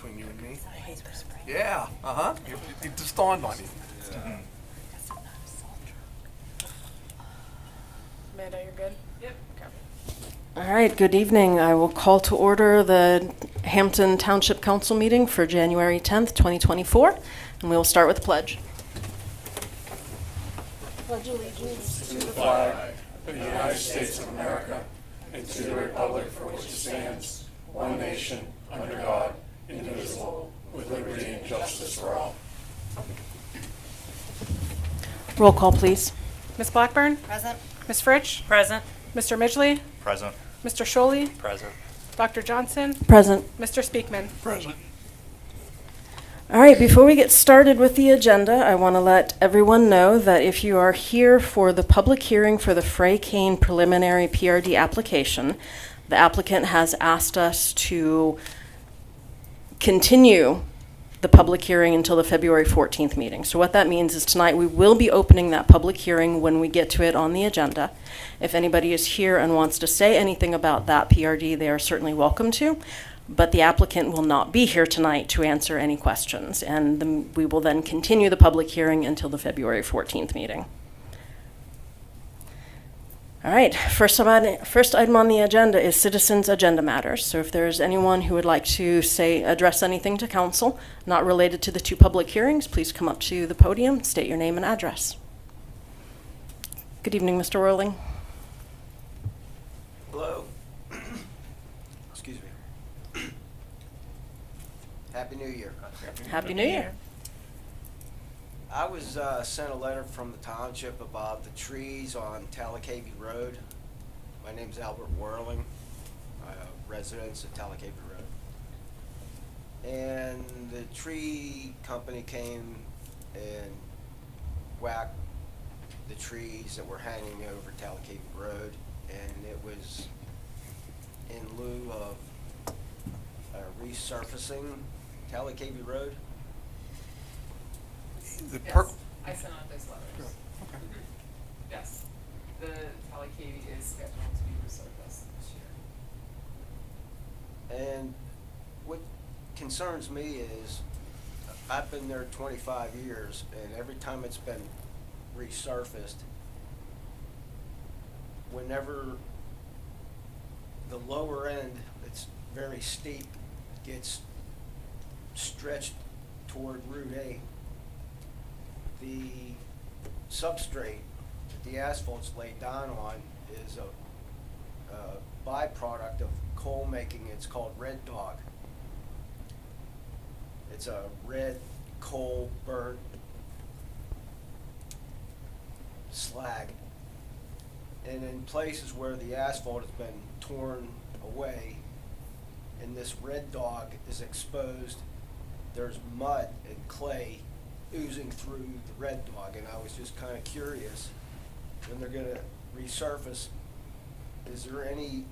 between you and me. Yeah, it just dawned on you. Amanda, you're good? Yep. Okay. All right, good evening. I will call to order the Hampton Township Council meeting for January 10th, 2024, and we will start with the pledge. Pledge allegiance to the flag of the United States of America and to the republic for which it stands, one nation, under God, indivisible, with liberty and justice for all. Roll call, please. Ms. Blackburn? Present. Ms. Fritsch? Present. Mr. Midgley? Present. Mr. Scholey? Present. Dr. Johnson? Present. Mr. Speakman? Present. All right, before we get started with the agenda, I want to let everyone know that if you are here for the public hearing for the Frey Kane preliminary PRD application, the applicant has asked us to continue the public hearing until the February 14th meeting. So what that means is tonight we will be opening that public hearing when we get to it on the agenda. If anybody is here and wants to say anything about that PRD, they are certainly welcome to. But the applicant will not be here tonight to answer any questions, and we will then continue the public hearing until the February 14th meeting. All right, first item on the agenda is citizens' agenda matters. So if there's anyone who would like to address anything to council not related to the two public hearings, please come up to the podium, state your name and address. Good evening, Mr. Rohling. Hello. Excuse me. Happy New Year. Happy New Year. I was sent a letter from the township about the trees on Talakavy Road. My name's Albert Whirling, residents of Talakavy Road. And the tree company came and whacked the trees that were hanging over Talakavy Road, and it was in lieu of resurfacing Talakavy Road. Yes, I sent out those letters. Okay. Yes, the Talakavy is scheduled to be resurfaced this year. And what concerns me is, I've been there 25 years, and every time it's been resurfaced, whenever the lower end, it's very steep, gets stretched toward Route 8, the substrate that the asphalt's laid down on is a byproduct of coal making. It's called Red Dog. It's a red coal burnt slag. And in places where the asphalt has been torn away and this red dog is exposed, there's mud and clay oozing through the red dog, and I was just kind of curious, when they're going to resurface, is there any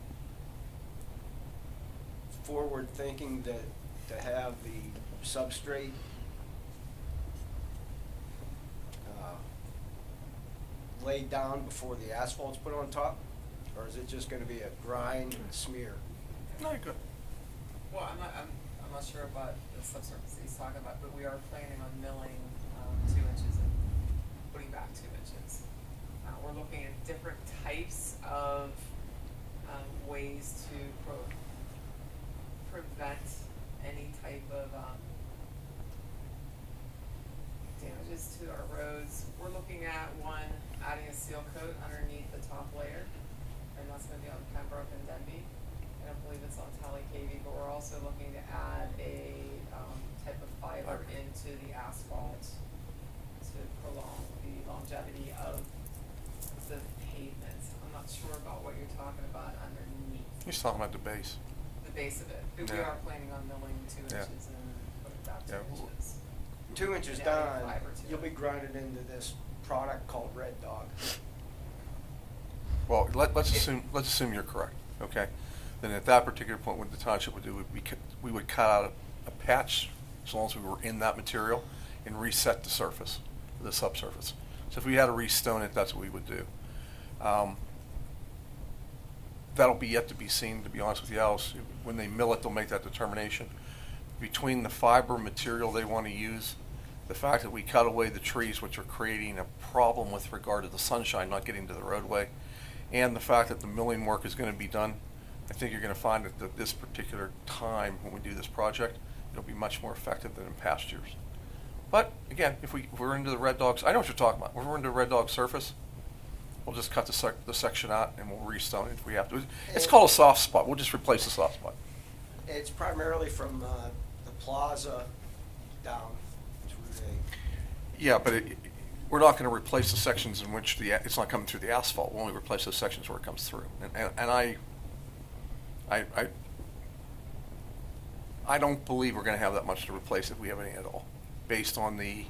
forward thinking to have the substrate laid down before the asphalt's put on top, or is it just going to be a grind and smear? No, you're good. Well, I'm not sure about the subsurface he's talking about, but we are planning on milling 2 inches and putting back 2 inches. We're looking at different types of ways to prevent any type of damages to our roads. We're looking at adding a seal coat underneath the top layer, and that's going to be on Pembroke and Denby. I don't believe it's on Talakavy, but we're also looking to add a type of fiber into the asphalt to prolong the longevity of the pavement. I'm not sure about what you're talking about underneath. You're just talking about the base. The base of it. But we Yeah. are planning on milling 2 Yeah. inches and putting back 2 Yeah. inches. 2 inches And adding down, fiber to you'll it. be grinding into this product called Red Dog. Well, let's assume you're correct, okay? Then at that particular point, what the township would do would be we would cut out a patch, as long as we were in that material, and reset the surface, the subsurface. So if we had to restone it, that's what we would do. That'll be yet to be seen, to be honest with you, Alice. When they mill it, they'll make that determination. between the fiber material they want to use, the fact that we cut away the trees, which are creating a problem with regard to the sunshine not getting to the roadway, and the fact that the milling work is going to be done, I think you're going to find that at this particular time when we do this project, it'll be much more effective than in past years. But again, if we're into the red dogs, I know what you're talking about. When we're into red dog surface, we'll just cut the section out and we'll restone it if we have to. It's called a soft spot. We'll just replace the soft spot. It's primarily from the plaza down to Route 8. Yeah, but we're not going to replace the sections in which it's not coming through the asphalt. We'll only replace those sections where it comes through. And I don't believe we're going to have that much to replace if we have any at all, based on the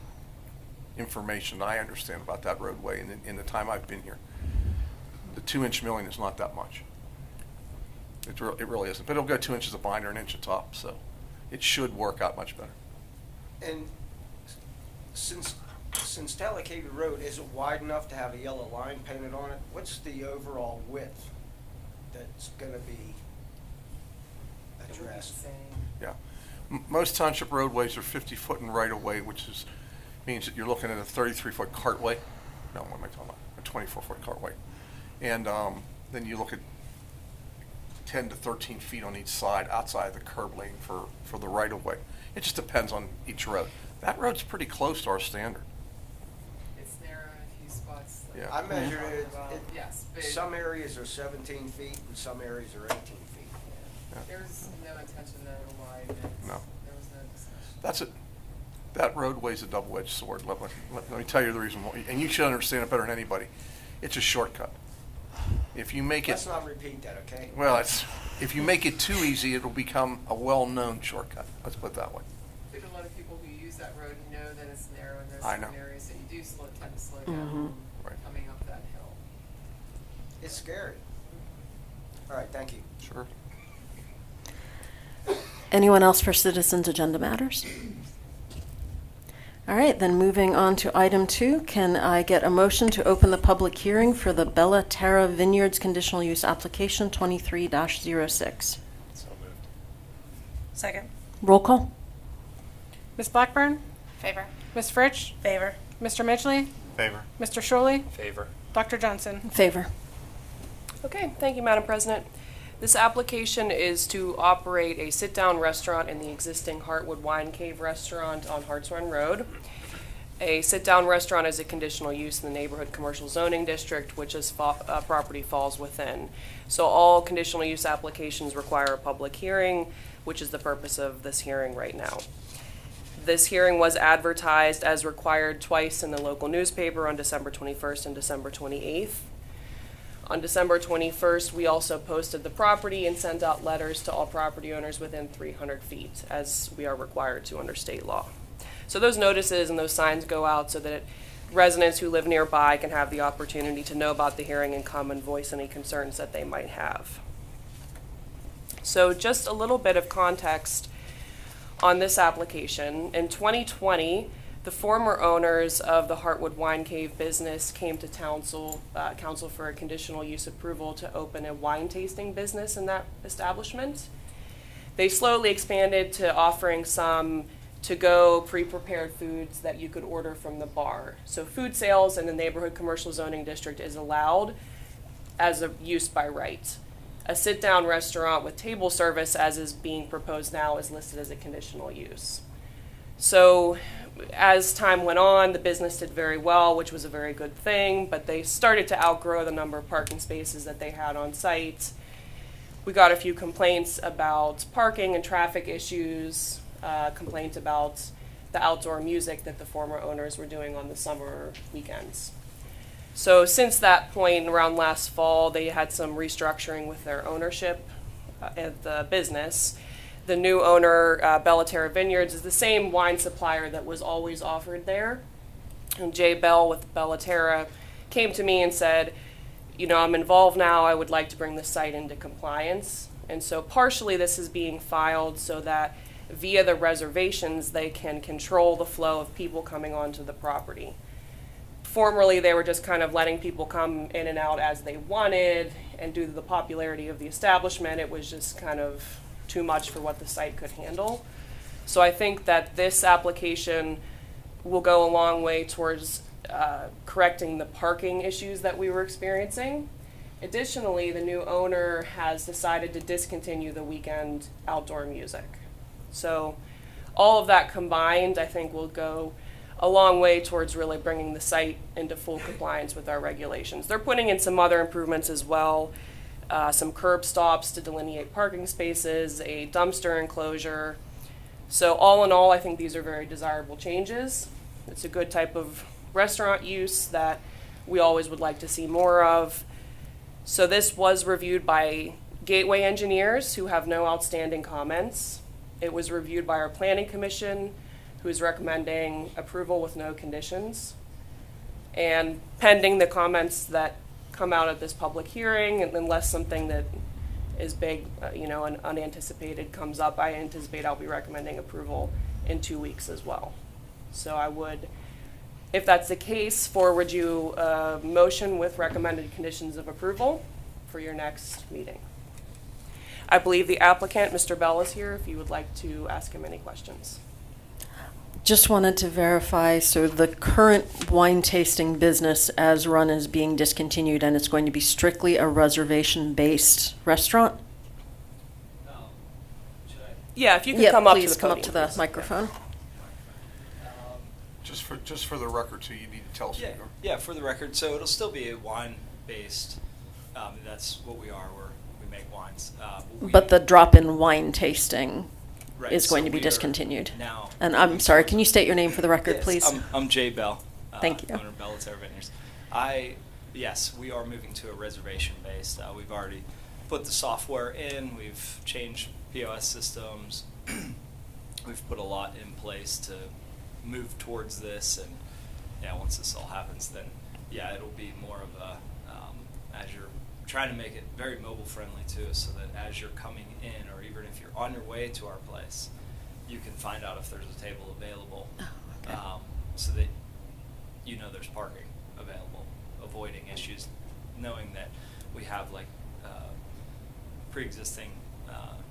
information I understand about that roadway in the time I've been here. The 2-inch milling is not that much. It really isn't. But it'll go 2 inches of binder, an inch of top, so it should work out much better. And since Talakavy Road isn't wide enough to have a yellow line painted on it, what's the overall width that's going to be It would be the addressed? same. Yeah. Most township roadways are 50 foot in right of way, which means that you're looking at a 33-foot cartway. No, what am I talking about? A 24-foot cartway. And then you look at 10 to 13 feet on each side outside the curb lane for the right of way. It just depends on each road. That road's pretty close to our standard. It's narrow in a few spots. like- Yeah. I measured it, Well, yes, but some areas are 17 feet and some areas are 18 feet. Yeah. there's no intention there to widen it. No. There was no discussion. That's it. That roadway's a double-edged sword. Let me tell you the reason why, and you should understand it better than anybody. It's a shortcut. If you make it, Let's not repeat that, okay? well, if you make it too easy, it'll become a well-known shortcut. Let's put it that way. I think a lot of people who use that road know that it's narrow and there's I certain know. areas that you do tend to slow Mhm. down Right. coming up that hill. It's scary. All right, thank you. Sure. Anyone else for citizens' agenda matters? All right, then moving on to item 2, can I get a motion to open the public hearing for the Bella Terra Vineyards Conditional Use Application 23-06? So moved. Second. Roll call? Ms. Blackburn, Favor. Ms. Fritsch, Favor. Mr. Midgley, Favor. Mr. Shirley, Favor. Dr. Johnson. In favor. Okay, thank you, Madam President. This application is to operate a sit-down restaurant in the existing Heartwood Wine Cave restaurant on Harts Run Road. A sit-down restaurant is a conditional use in the neighborhood commercial zoning district, which this property falls within. So all conditional use applications require a public hearing, which is the purpose of this hearing right now. This hearing was advertised as required twice in the local newspaper on December 21st and December 28th. On December 21st, we also posted the property and sent out letters to all property owners within 300 feet, as we are required to under state law. So those notices and those signs go out so that residents who live nearby can have the opportunity to know about the hearing and come and voice any concerns that they might have. So just a little bit of context on this application. In 2020, the former owners of the Heartwood Wine Cave business came to council for a conditional use approval to open a wine tasting business in that establishment. They slowly expanded to offering some to-go pre-prepared foods that you could order from the bar. So food sales in the neighborhood commercial zoning district is allowed as a use by right. A sit-down restaurant with table service, as is being proposed now, is listed as a conditional use. So as time went on, the business did very well, which was a very good thing, but they started to outgrow the number of parking spaces that they had on site. We got a few complaints about parking and traffic issues, complaints about the outdoor music that the former owners were doing on the summer weekends. So since that point, around last fall, they had some restructuring with their ownership of the business. The new owner, Bella Terra Vineyards, is the same wine supplier that was always offered there. And Jay Bell with Bella Terra came to me and said, you know, I'm involved now, I would like to bring the site into compliance. And so partially this is being filed so that via the reservations, they can control the flow of people coming onto the property. Formerly, they were just kind of letting people come in and out as they wanted, and due to the popularity of the establishment, it was just kind of too much for what the site could handle. So I think that this application will go a long way towards correcting the parking issues that we were experiencing. Additionally, the new owner has decided to discontinue the weekend outdoor music. So all of that combined, I think, will go a long way towards really bringing the site into full compliance with our regulations. They're putting in some other improvements as well, some curb stops to delineate parking spaces, a dumpster enclosure. So all in all, I think these are very desirable changes. It's a good type of restaurant use that we always would like to see more of. So this was reviewed by Gateway engineers who have no outstanding comments. It was reviewed by our planning commission, who is recommending approval with no conditions. And pending the comments that come out at this public hearing, and unless something that is big, and unanticipated comes up, I anticipate I'll be recommending approval in 2 weeks as well. So I would, if that's the case, forward you a motion with recommended conditions of approval for your next meeting. I believe the applicant, Mr. Bell, is here if you would like to ask him any questions. Just wanted to verify, so the current wine tasting business as run is being discontinued and it's going to be strictly a reservation-based restaurant? Yeah, if you could Yeah, come up to please the come up podium, to the please. microphone. Just for the record, so you need to tell us. Yeah, yeah. For the record, so it'll still be a wine-based. That's what we are. We make wines. But the drop-in wine tasting Right, is going so to be we are discontinued. now. And I'm sorry, can you state your name for the record, Yes, please? I'm Jay Bell. Thank you. Owner of Bellaterra Vineyards. Yes, we are moving to a reservation-based. We've already put the software in. We've changed POS systems. We've put a lot in place to move towards this, and yeah, once this all happens, then yeah, it'll be more of a as you're trying to make it very mobile friendly too, so that as you're coming in, or even if you're on your way to our place, you can find out if there's a table available, okay. So that you know there's parking available, avoiding issues, knowing that we have like pre-existing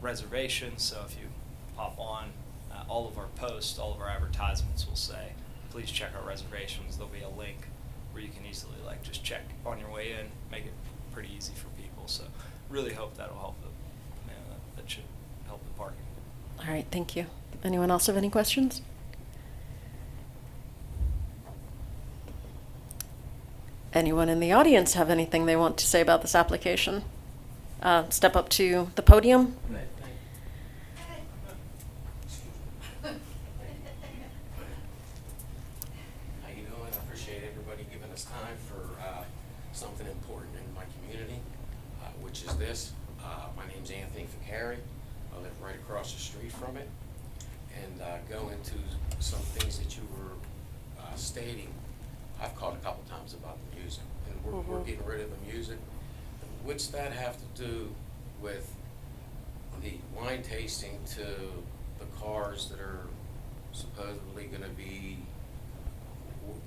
reservations. So if you pop on, all of our posts, all of our advertisements will say, please check our reservations. There'll be a link where you can easily just check on your way in, make it pretty easy for people. So really hope that'll help that should help the parking. All right, thank you. Anyone else have any questions? Anyone in the audience have anything they want to say about this application? Step up to the podium. How you doing? I appreciate everybody giving us time for something important in my community, which is this. My name's Anthony Ficari. I live right across the street from it. And go into some things that you were stating. I've called a couple times about the music, and we're getting rid of the music. What's that have to do with the wine tasting to the cars that are supposedly going to be?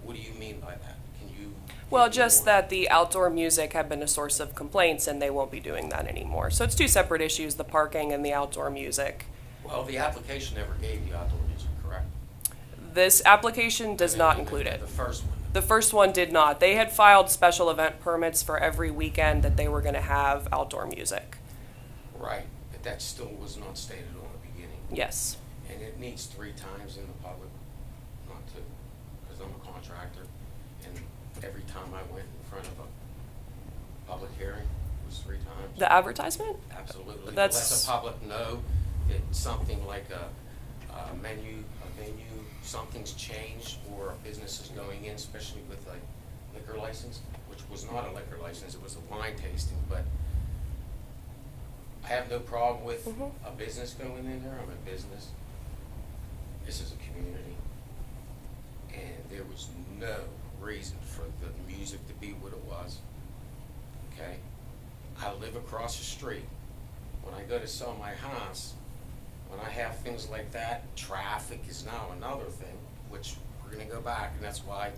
What do you mean by that? Can you? Well, give me just more? that the outdoor music have been a source of complaints, and they won't be doing that anymore. So it's two separate issues, the parking and the outdoor music. Well, the application never gave you outdoor music, correct? This application does I mean, not the- include it. The first one. The first one did not. They had filed special event permits for every weekend that they were going to have outdoor music. Right, but that still was not stated on the beginning. Yes. And it meets 3 times in the public, not 2, because I'm a contractor, and every time I went in front of a public hearing, it was 3 times. The advertisement? Absolutely. That's- Let the public know that something like a venue, something's changed, or a business is going in, especially with a liquor license, which was not a liquor license, it was a wine tasting, but I have no problem with a business going in there. I'm a business. This is a community. And there was no reason for the music to be what it was. Okay? I live across the street. When I go to sell my house, when I have things like that, traffic is now another thing, which we're going to go back, and that's why,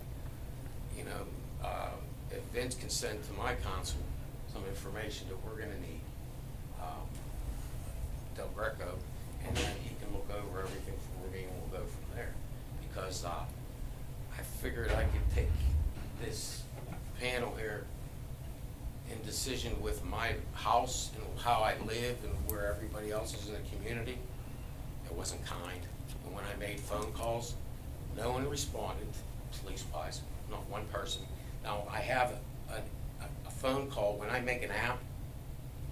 if Vince can send to my council some information that we're going to need, Del Greco, and then he can look over everything for figured I could take this panel here in decision with my house and how I live and where everybody else is in the community. It wasn't kind. And when I made phone calls, no one responded, police-wise, not one person. Now, I have a phone call. When I make an app,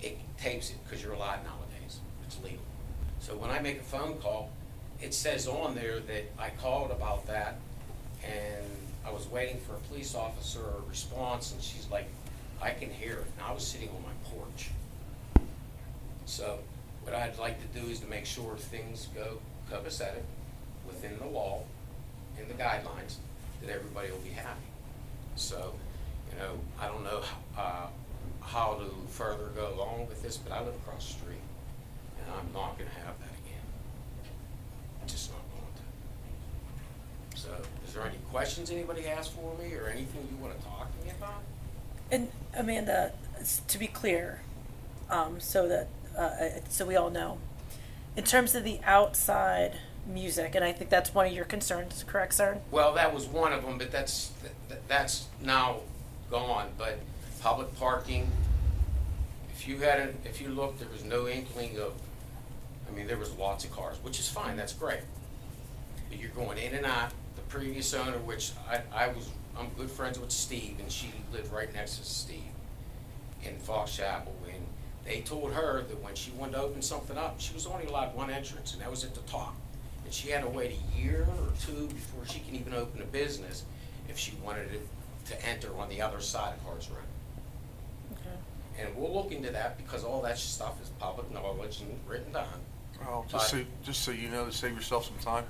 it tapes it because you're allowed nowadays. It's legal. So when I make a phone call, it says on there that I called about that, and I was waiting for a police officer or a response, and she's like, I can hear it. And I was sitting on my porch. So what I'd like to do is to make sure things go copacetic within the law and the guidelines, that everybody will be happy. So, you know, I don't know how to further go along with this, but I live across the street, and I'm not going to have that again. I'm just not going to. So, is there any questions anybody has for me, or anything you want to talk to me about? And Amanda, to be clear, so we all know, in terms of the outside music, and I think that's one of your concerns, correct, sir? Well, that was one of them, but that's now gone. But public parking, if you looked, there was no inkling of. I mean, there was lots of cars, which is fine. That's great. But you're going in and out. The previous owner, which I'm good friends with Steve, and she lived right next to Steve in Fox Chapel, and they told her that when she wanted to open something up, she was only allowed one entrance, and that was at the top. And she had to wait a year or two before she can even open a business if she wanted it to enter on the other side of Harts Run. Okay. And we'll look into that because all that stuff is public knowledge and written down. Well, just so you know, to save yourself some time,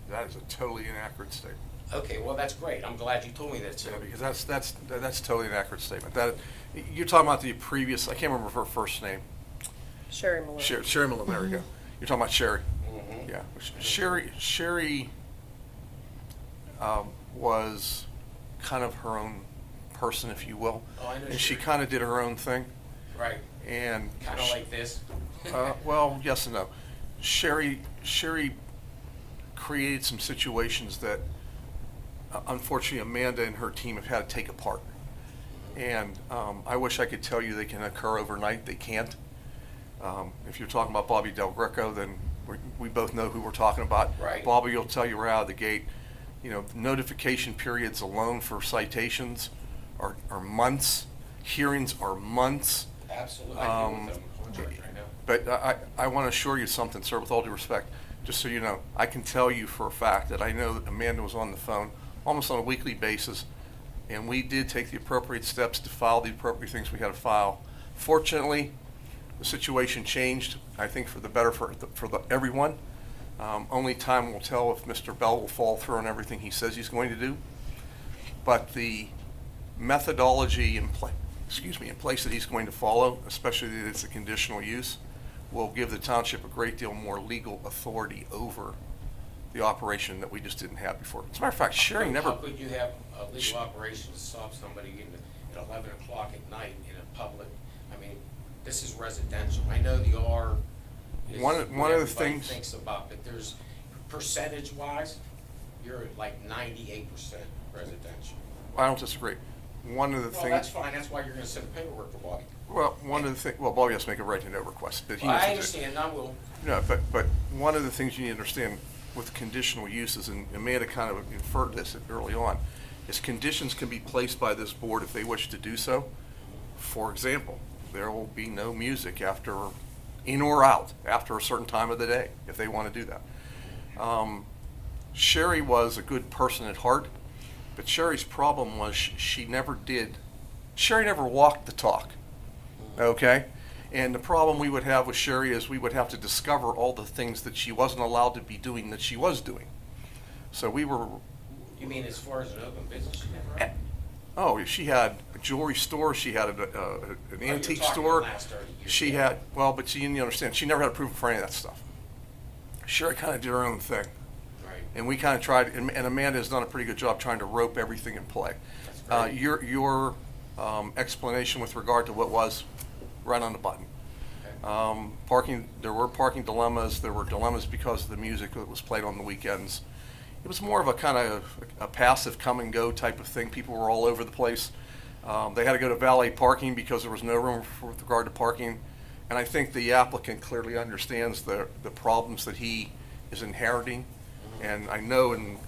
that is a totally inaccurate statement. Okay, well, that's great. I'm glad you told me that, too. Yeah, because that's totally an accurate statement. That you're talking about the previous. I can't remember her first name. Sherry Malone. Sherry Malone. There we go. You're talking about Sherry. Mhm. Yeah, Sherry was kind of her own person, if you will, Oh, I know and she Sherry. kind of did her own thing. Right. And Kind of like this. well, yes and no. Sherry created some situations that, unfortunately, Amanda and her team have had to take apart. And I wish I could tell you they can occur overnight. They can't. If you're talking about Bobby Del Greco, then we both know who we're talking about. Right. Bobby will tell you right out of the gate, you know, notification periods alone for citations are months. Hearings are months. Absolutely. I deal with them on contract right now. But I want to assure you something, sir, with all due respect. Just so you know, I can tell you for a fact that I know that Amanda was on the phone almost on a weekly basis, and we did take the appropriate steps to file the appropriate things we had to file. Fortunately, the situation changed, I think, for the better for everyone. Only time will tell if Mr. Bell will fall through on everything he says he's going to do. But the methodology in place that he's going to follow, especially that it's a conditional use, will give the township a great deal more legal authority over the operation that we just didn't have before. As a matter of fact, Sherry never. How could you have a legal operation to stop somebody at 11 o'clock at night in a public? I mean, this is residential. I know the R is One what of the everybody things- thinks about, but there's percentage-wise, you're at like 98% residential. I don't disagree. One of the Well, things. that's fine. That's why you're going to send paperwork to Bobby. Well, one of the things. Well, Bobby has to make a right to know request, but he Well, needs I to do- understand. I will. No, but one of the things you need to understand with conditional uses, and Amanda kind of inferred this early on, is conditions can be placed by this board if they wish to do so. For example, there will be no music after, in or out, after a certain time of the day, if they want to do that. Sherry was a good person at heart, but Sherry's problem was Sherry never walked the talk, okay? And the problem we would have with Sherry is we would have to discover all the things that she wasn't allowed to be doing that she was doing. So we were, You mean as far as an open business, you never had? oh, she had a jewelry store, she had an you're antique talking store. the last 30 years, She yeah. had, well, but you didn't understand, she never had approval for any of that stuff. Sherry kind of did her own thing. Right. And we kind of tried, and Amanda has done a pretty good job trying to rope everything in play. That's great. Your explanation with regard to what was right on the button. Parking, there were parking dilemmas. There were dilemmas because of the music that was played on the weekends. it was more of a kind of a passive come and go type of thing. People were all over the place. They had to go to valet parking because there was no room with regard to parking. And I think the applicant clearly understands the problems that he is inheriting. And I know in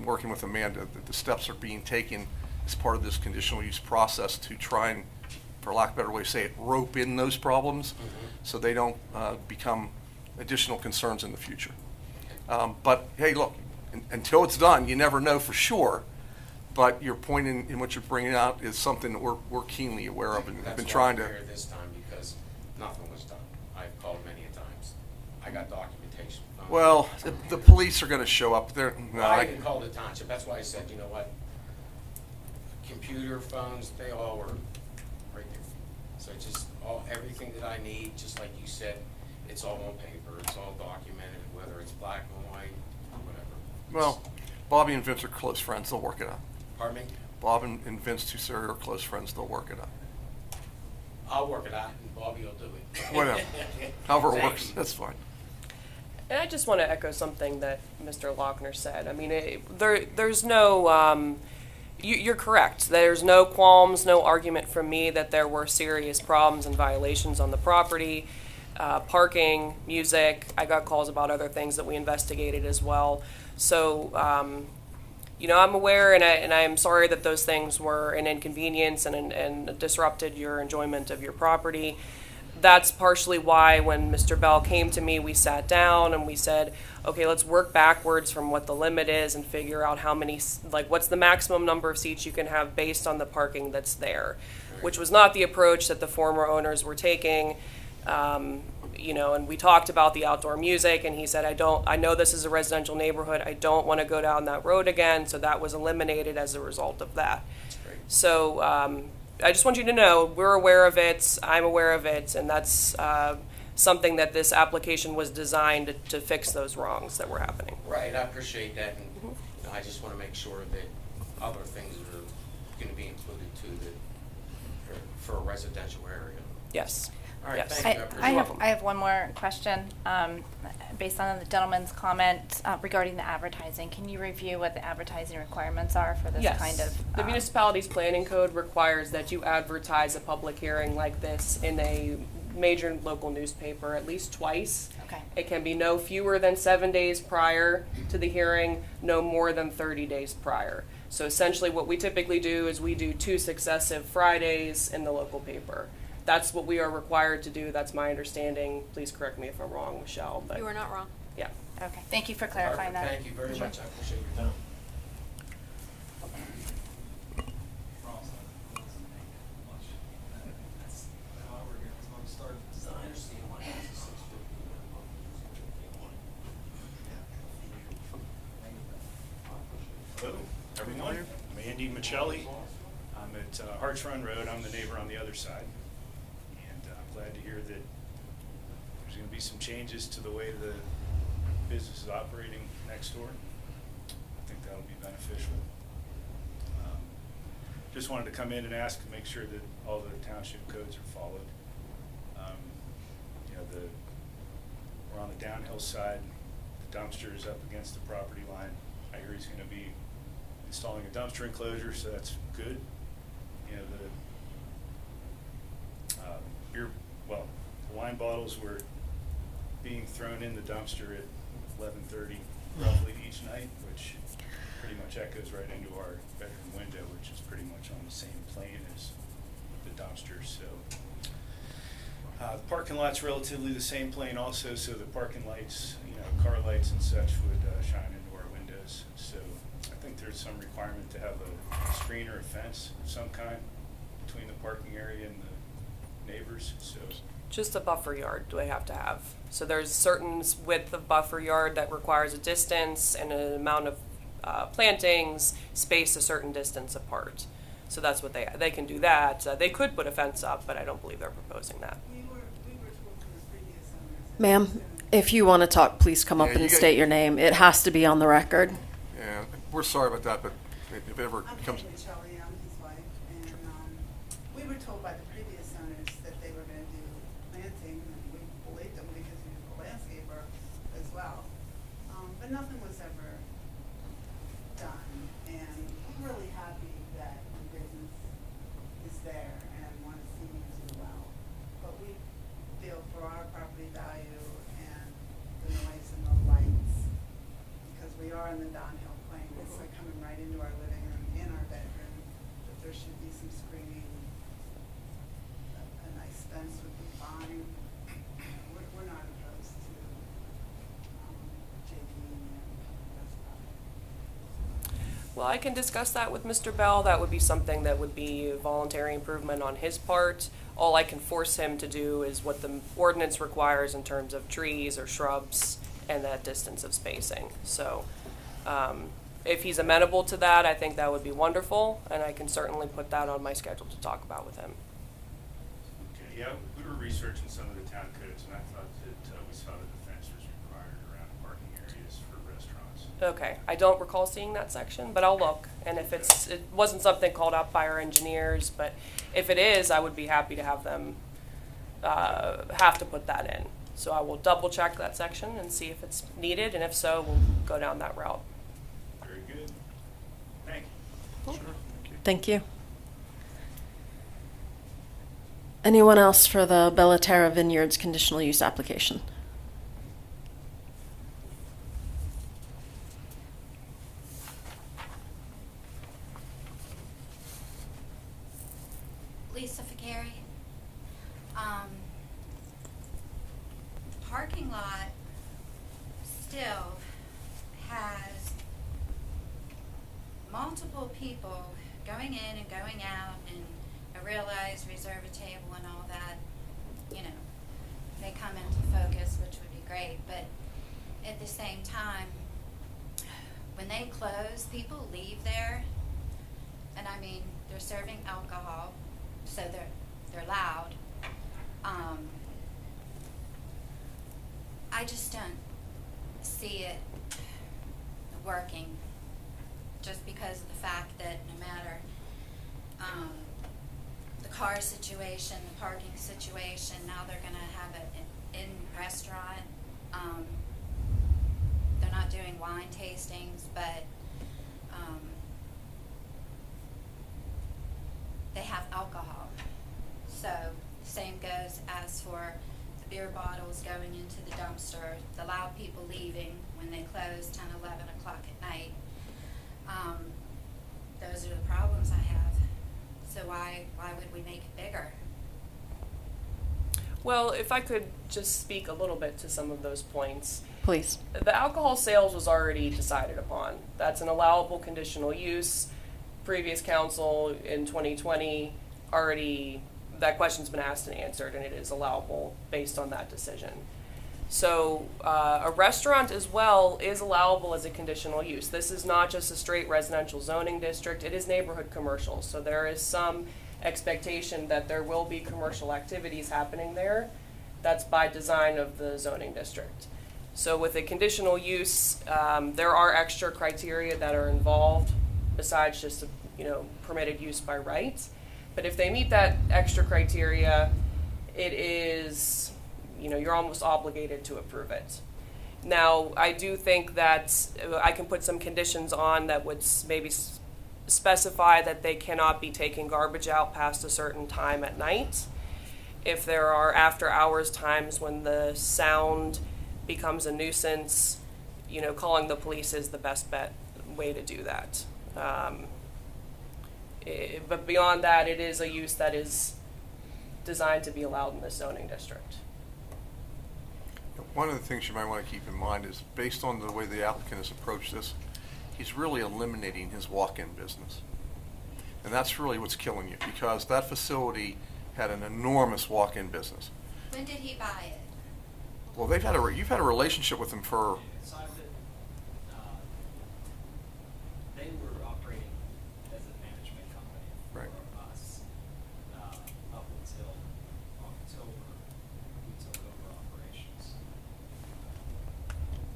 working with Amanda that the steps are being taken as part of this conditional use process to try and, for lack of a better way to say it, rope in those problems so they don't become additional concerns in the future. But hey, look, until it's done, you never know for sure. But your point in what you're bringing out is something that we're keenly aware of and have been trying to. That's why I'm here this time, because nothing was done. I've called many a times. I got documentation. Well, the police are going to show up. They're, no, I even called the township. That's why I said, you know what? Computer, phones, they all were right there. So just everything that I need, just like you said, it's all on paper. It's all documented, whether it's black and white or whatever. Well, Bobby and Vince are close friends. They'll work it out. Pardon me? Bob and Vince Tusseri are close friends. They'll work it out. I'll work it out, and Bobby will do it. Whatever. However it Thank works, you. that's fine. And I just want to echo something that Mr. Lochner said. I mean, there's no, you're correct. There's no qualms, no argument from me that there were serious problems and violations on the property. Parking, music, I got calls about other things that we investigated as well. So, you know, I'm aware and I'm sorry that those things were an inconvenience and disrupted your enjoyment of your property. That's partially why when Mr. Bell came to me, we sat down and we said, okay, let's work backwards from what the limit is and figure out how many, like what's the maximum number of seats you can have based on the parking that's there, which was not the approach that the former owners were taking. You know, and we talked about the outdoor music and he said, I know this is a residential neighborhood. I don't want to go down that road again. So that was eliminated as a result of that. So, I just want you to know, we're aware of it, I'm aware of it, and that's something that this application was designed to fix those wrongs that were happening. Right, I appreciate that, and you know, I just want to make sure that other things are going to be included too, that for a residential area. Yes. All right, Yes. thank you. I You're have, welcome. I have one more question, based on the gentleman's comment regarding the advertising. Can you review what the advertising requirements are for this Yes. kind of? The municipality's planning code requires that you advertise a public hearing like this in a major local newspaper at least twice. Okay. It can be no fewer than 7 days prior to the hearing, no more than 30 days prior. So essentially what we typically do is we do 2 successive Fridays in the local paper. That's what we are required to do. That's my understanding. Please correct me if I'm wrong, Michelle. But You are not wrong. yeah. Okay, thank you for clarifying that. Thank you very much, I appreciate your time. Hello, everyone. I'm Andy Michelli. I'm at Harts Run Road. I'm the neighbor on the other side. And I'm glad to hear that there's going to be some changes to the way the business is operating next door. I think that'll be beneficial. Just wanted to come in and ask to make sure that all the township codes are followed. You know, we're on the downhill side. The dumpster is up against the property line. I hear he's going to be installing a dumpster enclosure, so that's good. You know, the wine bottles were being thrown in the dumpster at 11:30 roughly each night, which pretty much echoes right into our bedroom window, which is pretty much on the same plane as the dumpster. So the parking lot's relatively the same plane also, so the parking lights, you know, car lights and such would shine into our windows. So I think there's some requirement to have a screen or a fence of some kind between the parking area and the neighbors. So Just a buffer yard do they have to have. So there's certain width of buffer yard that requires a distance and an amount of plantings spaced a certain distance apart. So that's what they can do that. They could put a fence up, but I don't believe they're proposing that. Ma'am, if you want to talk, please come up Yeah, and you got- state your name. It has to be on the record. Yeah, we're sorry about that, but if it ever I'm becomes, Patty Michelli, I'm his wife, and we were told by the previous owners that they were gonna do planting, and we believed them because we were the landscaper as well. But nothing was ever And we're really happy that the business is there and want to see you do well. But we feel for our property value and the noise and the lights, because we are in the downhill plane, it's like coming right into our living room, in our bedroom, that there should be some screening. A nice fence would be fine. We're not opposed to JV and restaurant. Well, I can discuss that with Mr. Bell. That would be something that would be a voluntary improvement on his part. All I can force him to do is what the ordinance requires in terms of trees or shrubs and that distance of spacing. So if he's amenable to that, I think that would be wonderful, and I can certainly put that on my schedule to talk about with him. Okay, yeah, we were researching some of the town codes, and I thought that we saw that the fence was required around parking areas for restaurants. Okay, I don't recall seeing that section, but I'll look. And if it wasn't something called out by our engineers, but if it is, I would be happy to have them have to put that in. So I will double check that section and see if it's needed, and if so, we'll go down that route. Very good. Thank you. Thank you. Anyone else for the Bellaterra Vineyards conditional use application? Lisa Ficari. Parking lot still has multiple people going in and going out, and I realize reserve a table and all that, you know, they come into focus, which would be great, but at the same time, when they close, people leave there, and I mean, they're serving alcohol, so they're loud. I just don't see it working, just because of the fact that no matter the car situation, the parking situation, now they're going to have an in-restaurant. They're not doing wine tastings, but they have alcohol. So same goes as for the beer bottles going into the dumpster, the loud people leaving when they close 10, 11 o'clock at night. Those are the problems I have. So why would we make it bigger? Well, if I could just speak a little bit to some of those points. Please. The alcohol sales was already decided upon. That's an allowable conditional use. Previous council in 2020 already, that question's been asked and answered, and it is allowable based on that decision. So a restaurant as well is allowable as a conditional use. This is not just a straight residential zoning district, it is neighborhood commercial. So there is some expectation that there will be commercial activities happening there. That's by design of the zoning district. So with a conditional use, there are extra criteria that are involved besides just permitted use by right. But if they meet that extra criteria, it is, you're almost obligated to approve it. Now, I do think that I can put some conditions on that would maybe specify that they cannot be taking garbage out past a certain time at night. If there are after hours times when the sound becomes a nuisance, calling the police is the best way to do that. But beyond that, it is a use that is designed to be allowed in the zoning district. One of the things you might want to keep in mind is, based on the way the applicant has approached this, he's really eliminating his walk-in business. And that's really what's killing you, because that facility had an enormous walk-in business. When did he buy it? Well, you've had a relationship with him for... So they were operating as a management company for us up until October. We took over operations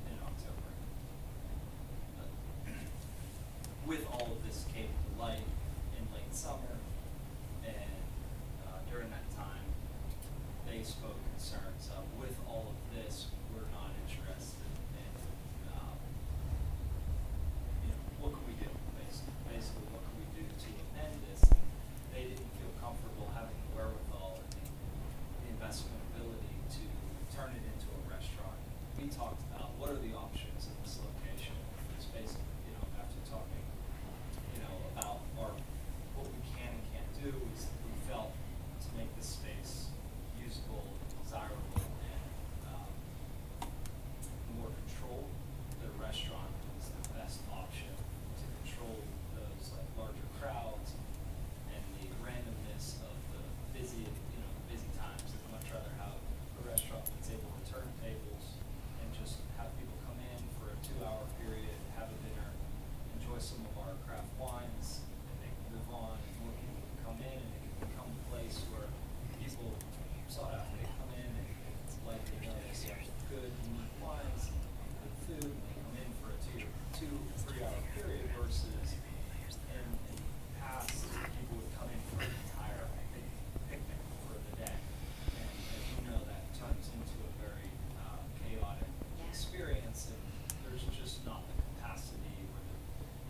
in October. With all of this came to light in late summer, and during that time, they spoke concerns of, with all of this, we're not interested in, what can we do? what are the options in this location? It's basically, after talking, about what we can and can't do, we felt to make this space usable, desirable, and more controlled, the restaurant is the best option to control those larger crowds and the randomness of the busy times. I'd much rather have a restaurant that's able to turn tables and just have people come in for a 2-hour period, have a dinner, enjoy some of our craft wines, and they can move on, and more people can come in, and it can become a place where people sought out. They come in and it's like they know they see good, unique wines, good food, and they come in for a 2-3 hour period versus in the past, people would come in for an entire picnic for the day. And as you know, that turns into a very chaotic experience, and there's just not the capacity or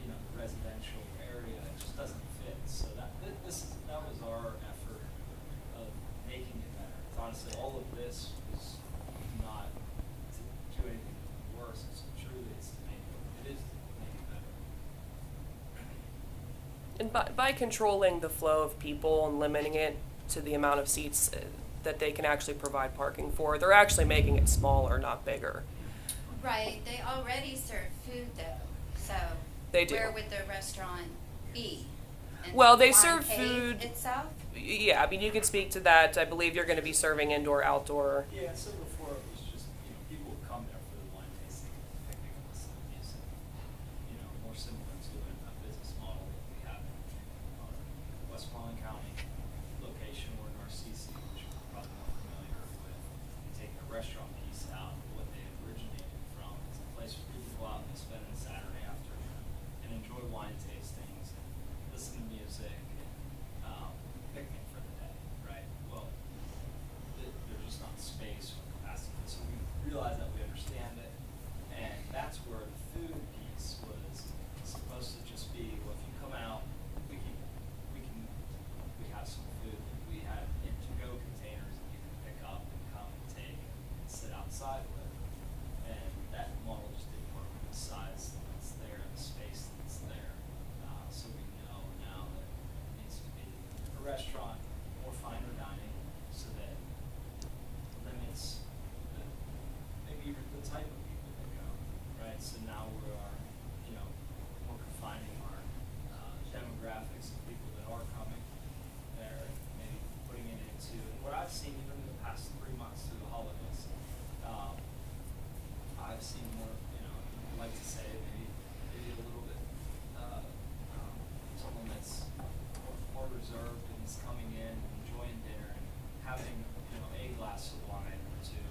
the residential area. It just doesn't fit. So that was our effort of making it better. It's honestly, all of this was not to do anything worse. It's truly it's to make it better. And by controlling the flow of people and limiting it to the amount of seats that they can actually provide parking for, they're actually making it smaller, not bigger. Right, they already serve food though, so. They do. Where would the restaurant be? In Well, the they wine serve cave food- itself? Yeah, I mean, you can speak to that. I believe you're going to be serving indoor, outdoor. Yeah, so before it was just, people would come there for the wine tasting, picnic, and listen to music. More similar to a business model that we have in Westmoreland County location or Narcisse, which you're probably more familiar with. Taking the restaurant piece out of what they originated from. It's a place where people go out and spend a Saturday afternoon and enjoy wine tastings and listen to music and picnic for the day, right? Well, there's just not space or capacity. So we realized that, we understand it, and that's where the food piece was supposed to just be, well, if you come out, we have some food. We have to-go containers that you can pick up and come and take and sit outside with. And that model just didn't work with the size that's there, the space that's there. So we know now that it needs to be a restaurant or finer dining, so that limits maybe even the type of people that go, right? So now we are, more confining our demographics of people that are coming there, maybe putting it into, and what I've seen even in the past 3 months through the holidays, I've seen more, I'd like to say maybe a little bit, someone that's more reserved and is coming in, enjoying dinner and having, a glass of wine or two,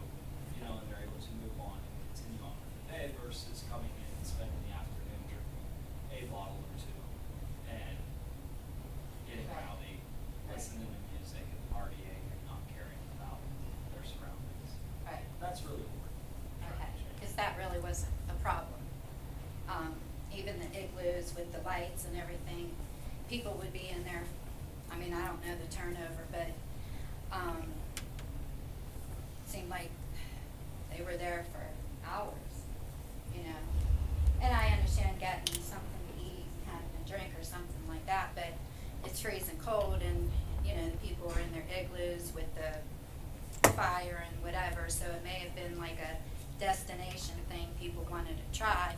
and they're able to move on and continue on with the day versus coming in and spending the afternoon drinking a bottle or two and getting rowdy, listening to music and partying and not caring about their surroundings. Right. That's really what we're trying Okay, to change. because that really was a problem. Even the igloos with the lights and everything, people would be in there, I mean, I don't know the turnover, but, seemed like they were there for hours, And I understand getting something to eat and having a drink or something like that, but it's freezing cold and, the people were in their igloos with the fire and whatever, so it may have been like a destination thing people wanted to try.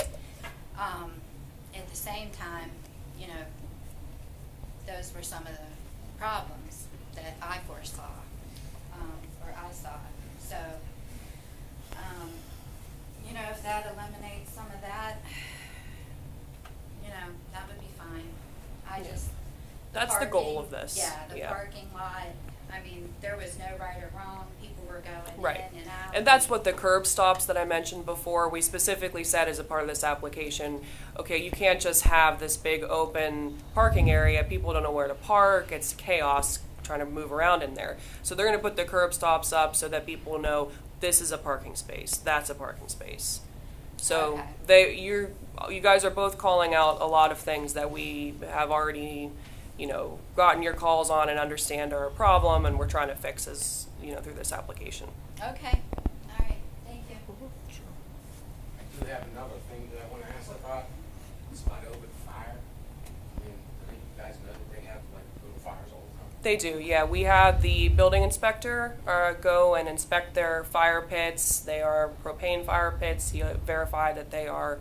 At the same time, those were some of the problems that I foresaw, or I saw. So, if that eliminates some of that, that would be fine. That's the goal of this. Yeah, the Yeah. parking lot, I mean, there was no right or wrong, people were going Right. in and out. And that's what the curb stops that I mentioned before, we specifically said as a part of this application, okay, you can't just have this big open parking area, people don't know where to park, it's chaos trying to move around in there. So they're gonna put the curb stops up so that people know this is a parking space, that's a parking space. So you guys are both calling out a lot of things that we have already, gotten your calls on and understand are a problem, and we're trying to fix as, through this application. Okay, all right, thank you. another thing that I want to ask about. It's about open fire. I mean, I think you guys know that they have like open fires all the time. They do, yeah. We had the building inspector go and inspect their fire pits. They are propane fire pits. He verified that they are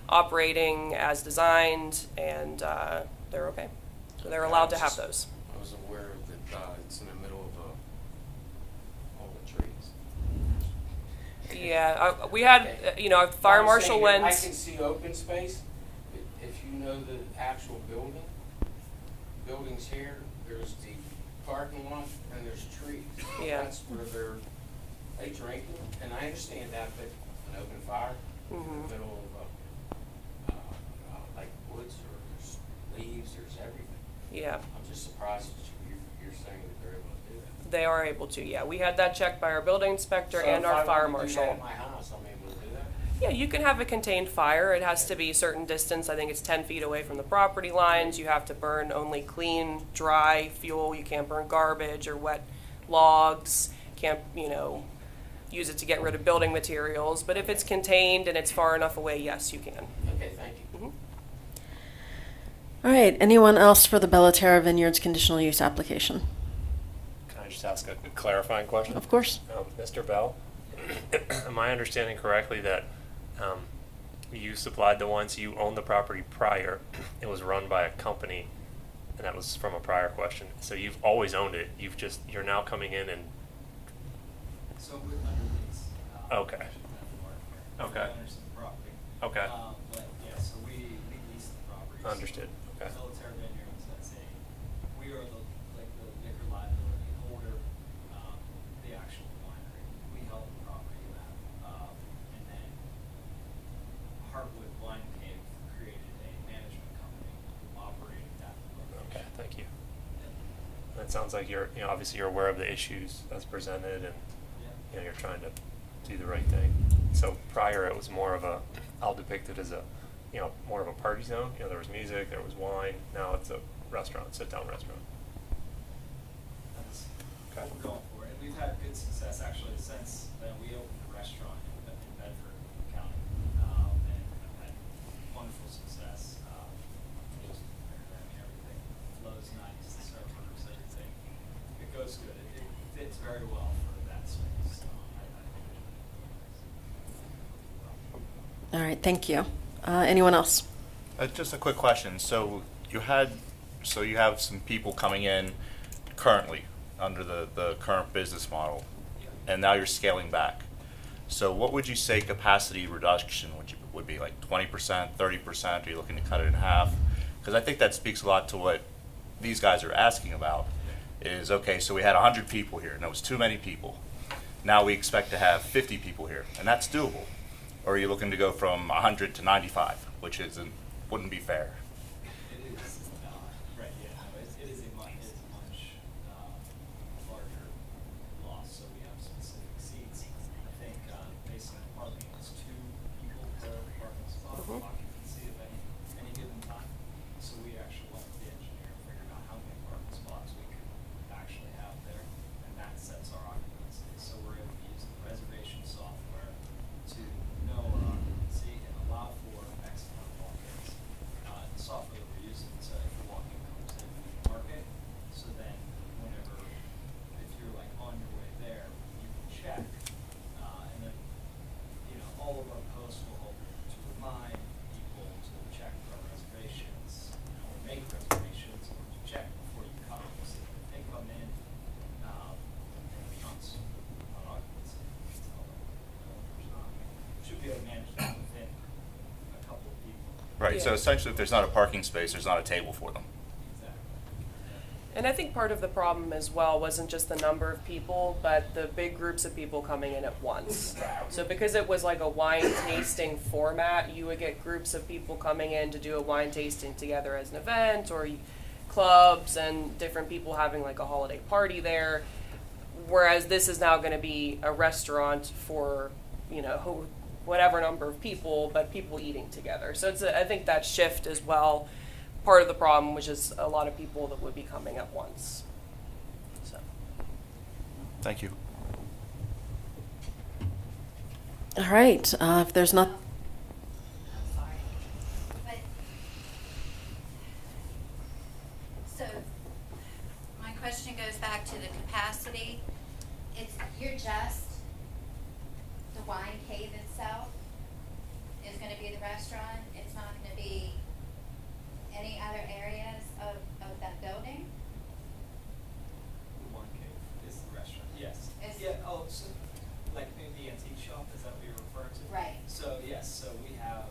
operating as designed, and they're okay. So they're allowed to have those. I was aware that it's in the middle of all the trees. Yeah, we had, fire I'm marshal saying went. I can see open space. If you know the actual buildings here, there's the parking lot and there's trees. Yeah. That's where they drink, and I understand that, but an open fire in Mhm. the middle of like woods, or there's leaves, there's everything. Yeah, I'm just surprised that you're saying that they're able to do that. they are able to, yeah. We had that checked by our building inspector and our fire marshal. So if I wanted to do that at my house, I'm able to do that? Yeah, you can have a contained fire. It has to be a certain distance. I think it's 10 feet away from the property lines. You have to burn only clean, dry fuel. You can't burn garbage or wet logs. Can't, use it to get rid of building materials. But if it's contained and it's far enough away, yes, you can. Okay, thank you. Mhm. All right, anyone else for the Bellaterra Vineyards conditional use application? Can I just ask a clarifying question? Of course. Mr. Bell, am I understanding correctly that you supplied the ones, you owned the property prior, it was run by a company, and that was from a prior question, so you've always owned it, you're now coming in and... So we're under lease. Okay. Okay. Owners of the property. Okay. But yeah, so we lease the property. Understood. Okay. Bellaterra Vineyards, we are the liquor liability holder, the actual winery. We held the property in that. And then Heartwood Wine Cave created a management company who operated that location. Okay, thank you. It sounds like obviously you're aware of the issues as presented, and you're trying to do the right thing. So prior it was more of I'll depict it as more of a party zone. There was music, there was wine. Now it's a restaurant, sit-down restaurant. That's Okay. what we're going for. And we've had good success actually since we opened the restaurant in Bedford County. And have had wonderful success. Just everything flows nice, the servers, everything. It goes good. It fits very well for that space. So I think it well. All right, thank you. Anyone else? Just a quick question. So you have some people coming in currently under the current business model, and now you're scaling back. So what would you say capacity reduction would be, like 20%, 30%? Are you looking to cut it in half? Because I think that speaks a lot to what these guys are asking about. Is okay, so we had 100 people here, and it was too many people. Now we expect to have 50 people here, and that's doable. Or are you looking to go from 100 to 95, which wouldn't be fair? It is right. Yeah, it is a much larger loss. So we have specific seats. I think based on parking, it's 2 people per parking spot occupancy at any given time. So we actually went with the engineer and figured out how many parking spots we could actually have there, and that sets our occupancy. So we're able to use the reservation software to know our occupancy and allow for X amount of walk-ins. The software that we're using, so if a walk-in comes in, we mark it, so then whenever, if you're like on your way there, you can check, and then, all of our posts will help to remind people to check for our reservations, or make reservations, or to check before you come, so if they come in, and it counts on occupancy, tell them, there's not, should be able to manage that within a couple of people. Right. So Yeah. essentially, if there's not a parking space, there's not a table for them. Exactly. And I think part of the problem as well wasn't just the number of people, but the big groups of people coming in at once. So because it was like a wine tasting format, you would get groups of people coming in to do a wine tasting together as an event, or clubs and different people having like a holiday party there. Whereas this is now going to be a restaurant for, whatever number of people, but people eating together. So I think that shift as well. Part of the problem, which is a lot of people that would be coming at once. So. Thank you. All right, if there's not, just the wine cave itself is gonna be the restaurant. It's not gonna be any other areas of that building? The Wine Cave is the restaurant, yes. Is- Yeah, oh, so, like maybe the antique shop, is that what you're referring to? Right. So, yes, so we have,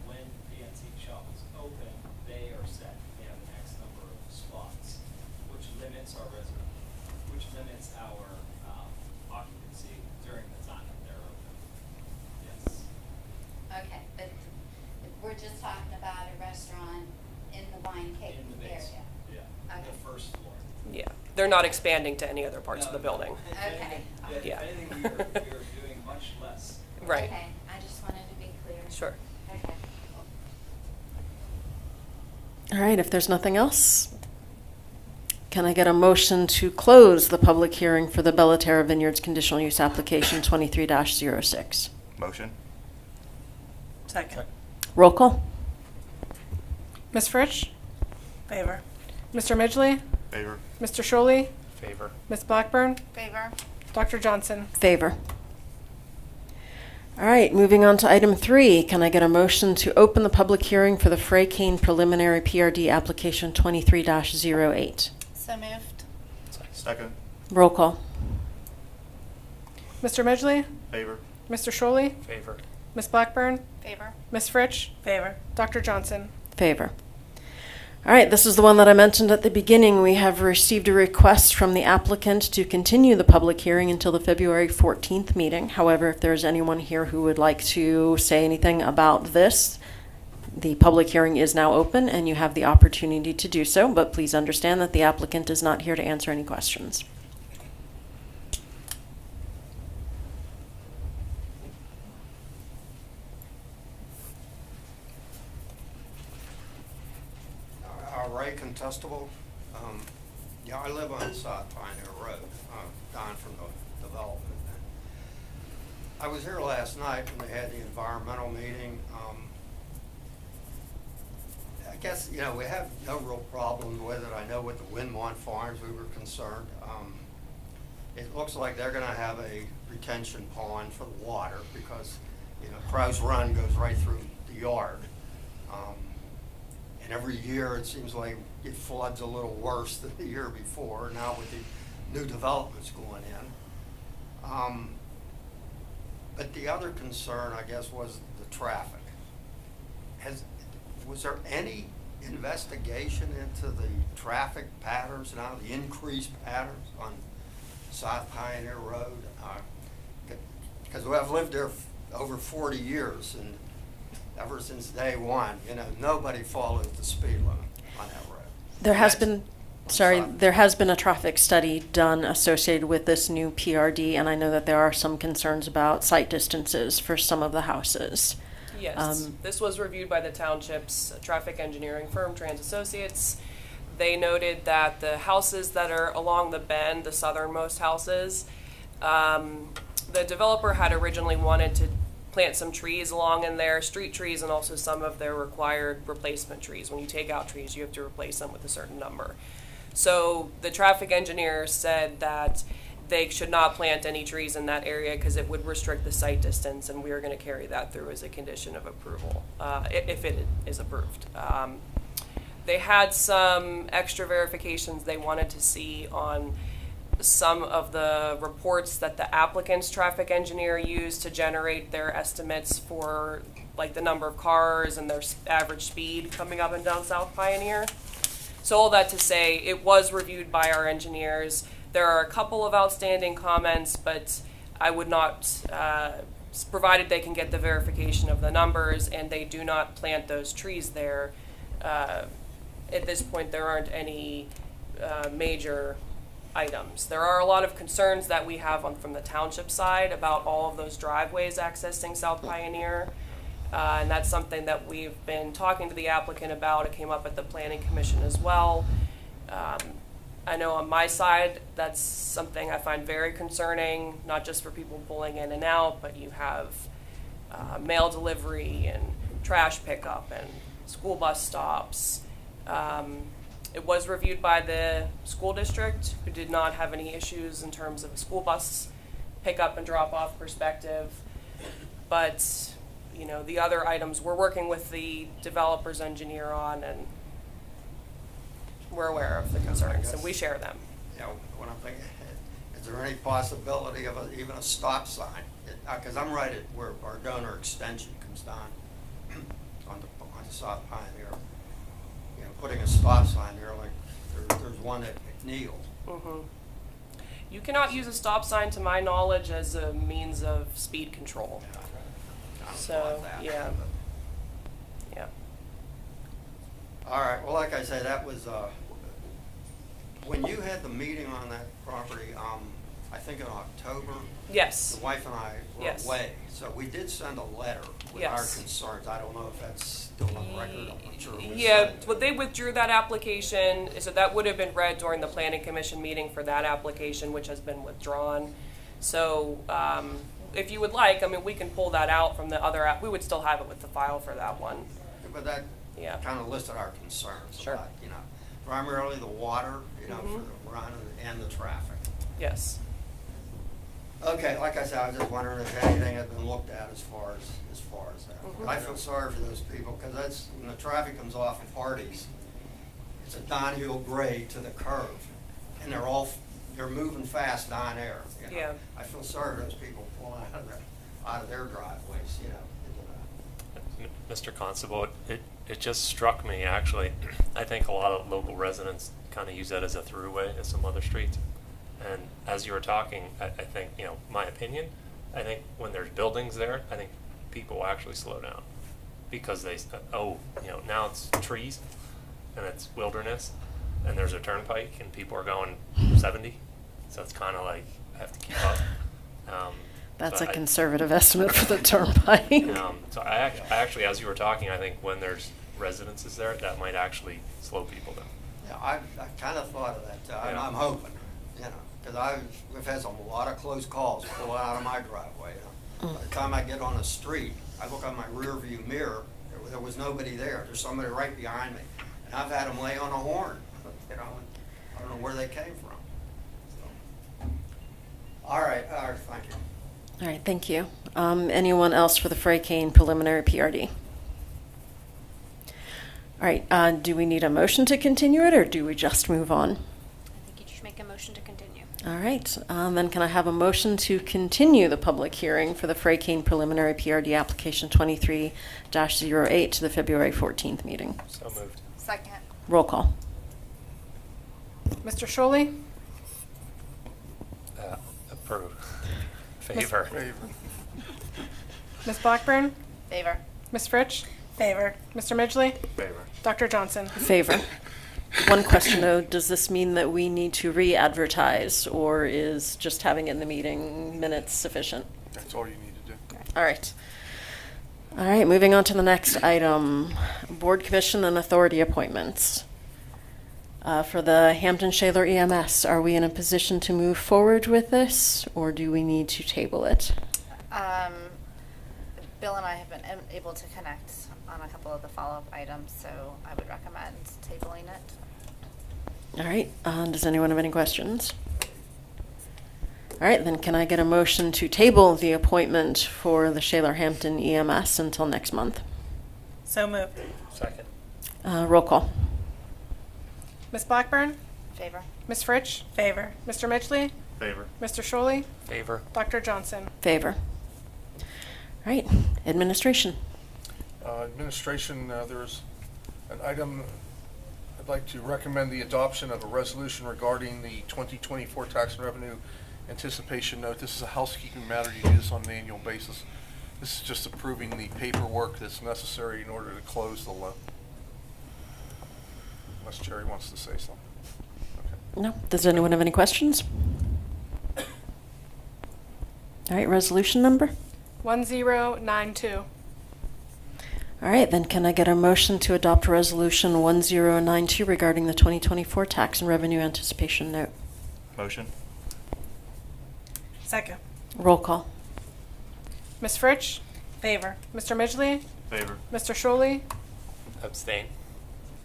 when the antique shop is open, they are set, they have an X number of spots, which limits our occupancy during the time that they're open. Yes. Okay, but we're just talking about a restaurant in the wine cave In the area? basement, yeah, Okay. the first floor. Yeah, they're not expanding to any other parts of the building. If anything- Okay. Yeah. If anything, we are doing much less. Right. Okay, I just wanted to be clear. Sure. Okay. All right, if there's nothing else, can I get a motion to close the public hearing for the Bellaterra Vineyards conditional use application 23-06? Motion? Second. Roll call. Ms. Fritsch? Favor. Mr. Midgley? Favor? Mr. Sholey? Favor. Ms. Blackburn? Favor. Dr. Johnson? Favor. All right, moving on to item 3. Can I get a motion to open the public hearing for the Frey Kane preliminary PRD application 23-08? So moved. Second? Roll call. Mr. Midgley? Favor? Mr. Sholey? Favor. Ms. Blackburn? Favor. Ms. Fritsch? Favor. Dr. Johnson? Favor. All right, this is the one that I mentioned at the beginning. We have received a request from the applicant to continue the public hearing until the February 14th meeting. However, if there's anyone here who would like to say anything about this, the public hearing is now open and you have the opportunity to do so, but please understand that the applicant is not here to answer any questions. Ray Contestable. Yeah, I live on South Pioneer Road, down from the development. I was here last night when they had the environmental meeting. I guess, you know, we have no real problems with it. I know with the Windmont Farms, we were concerned. It looks like they're gonna have a retention pond for the water because, you know, Crow's Run goes right through the yard. And every year, it seems like it floods a little worse than the year before, now with the new developments going in. But the other concern, I guess, was the traffic. Was there any investigation into the traffic patterns now, the increased patterns on South Pioneer Road? Because I've lived there over 40 years, and ever since day one, you know, nobody follows the speed limit on that road. There has That's- been, I'm sorry, sorry. there has been a traffic study done associated with this new PRD, and I know that there are some concerns about sight distances for some of the houses. Yes, this was reviewed by the township's traffic engineering firm, Trans Associates. They noted that the houses that are along the bend, the southernmost houses, the developer had originally wanted to plant some trees along in there, street trees, and also some of their required replacement trees. When you take out trees, you have to replace them with a certain number. So the traffic engineer said that they should not plant any trees in that area because it would restrict the sight distance, and we are going to carry that through as a condition of approval, if it is approved. They had some extra verifications they wanted to see on some of the reports that the applicant's traffic engineer used to generate their estimates for like the number of cars and their average speed coming up and down South Pioneer. So all that to say, it was reviewed by our engineers. There are a couple of outstanding comments, but I would not, provided they can get the verification of the numbers and they do not plant those trees there, at this point there aren't any major items. There are a lot of concerns that we have from the township side about all of those driveways accessing South Pioneer. And that's something that we've been talking to the applicant about. It came up at the Planning Commission as well. I know on my side, that's something I find very concerning, not just for people pulling in and out, but you have mail delivery and trash pickup and school bus stops. It was reviewed by the school district, who did not have any issues in terms of a school bus pickup and drop off perspective. But, you know, the other items we're working with the developer's engineer on, and we're aware of the concerns and we share them. You know, when I'm thinking, is there any possibility of even a stop sign? Because I'm right at where our donor extension comes down on the South Pioneer. You know, putting a stop sign there, like there's one at McNeil. Mm-hmm. You cannot use a stop sign, to my knowledge, as a means of speed control. So, yeah. Yeah. All right, well, like I say, that was, when you had the meeting on that property, I think in October. Yes. The wife and I were Yes. away, so we did send a letter with our Yes. concerns. I don't know if that's still on record, I'm not sure. We Yeah, sent it to but they withdrew that application, so that would have been read during the planning commission meeting for that application, which has been withdrawn. So, if you would like, I mean, we can pull that out from the other app. We would still have it with the file for that one. But that Yeah. kind of listed our concerns Sure. about, you know, primarily the water, you know, for the run and the traffic. Yes. Okay, like I said, I was just wondering if anything had been looked at as far as that. Mhm. I feel sorry for those people, because that's, when the traffic comes off of Hardee's, it's a downhill grade to the curve, and they're moving fast down there, you know. Yeah. I feel sorry for those people pulling out of their driveways, you know, into that. Mr. Constable, it just struck me, actually. I think a lot of local residents kind of use that as a throughway at some other streets. And as you were talking, I think, you know, my opinion, I think when there's buildings there, I think people will actually slow down. Because they, you know, now it's trees and it's wilderness and there's a turnpike and people are going 70. So it's kind of like, I have to keep up. That's so a conservative estimate for the turnpike. So I actually, as you were talking, I think when there's residences there, that might actually slow people down. Yeah, I kind of thought of that, Yeah. I'm hoping, you know, because we've had a lot of close calls pull out of my driveway. You know. By the time I get on the street, I look on my rear view mirror, there was nobody there. There's somebody right behind me. And I've had them lay on a horn, you know, and I don't know where they came from. So. All right, thank you. All right, thank you. Anyone else for the Fray Kane preliminary PRD? All right, do we need a motion to continue it, or do we just move on? I think you should make a motion to continue. All right, then can I have a motion to continue the public hearing for the Fray Kane preliminary PRD application 23-08 to the February 14th meeting? So moved. Second. Roll call. Mr. Shuley? Approve. Favor. Ms. Blackburn? Favor. Ms. Fritsch? Favor. Mr. Midgley? Favor. Dr. Johnson? Favor. One question though, does this mean that we need to re-advertise, or is just having it in the meeting minutes sufficient? That's all you need to do. All right. All right, moving on to the next item, board commission and authority appointments. For the Hampton Shaler EMS, are we in a position to move forward with this, or do we need to table it? Bill and I have been able to connect on a couple of the follow-up items, so I would recommend tabling it. All right, does anyone have any questions? All right, then can I get a motion to table the appointment for the Shaler Hampton EMS until next month? So moved. Second. Roll call. Ms. Blackburn? Favor. Ms. Fritsch? Favor. Mr. Midgley? Favor. Mr. Shuley? Favor. Dr. Johnson? Favor. All right, administration. Administration, there's an item, I'd like to recommend the adoption of a resolution regarding the 2024 tax and revenue anticipation note. This is a housekeeping matter. You do this on an annual basis. This is just approving the paperwork that's necessary in order to close the loan. Unless Jerry wants to say something. Okay. No, does anyone have any questions? All right, resolution number? 1092. All right, then can I get a motion to adopt resolution 1092 regarding the 2024 tax and revenue anticipation note? Motion. Second. Roll call. Ms. Fritsch? Favor. Mr. Midgley? Favor. Mr. Shuley? Abstain.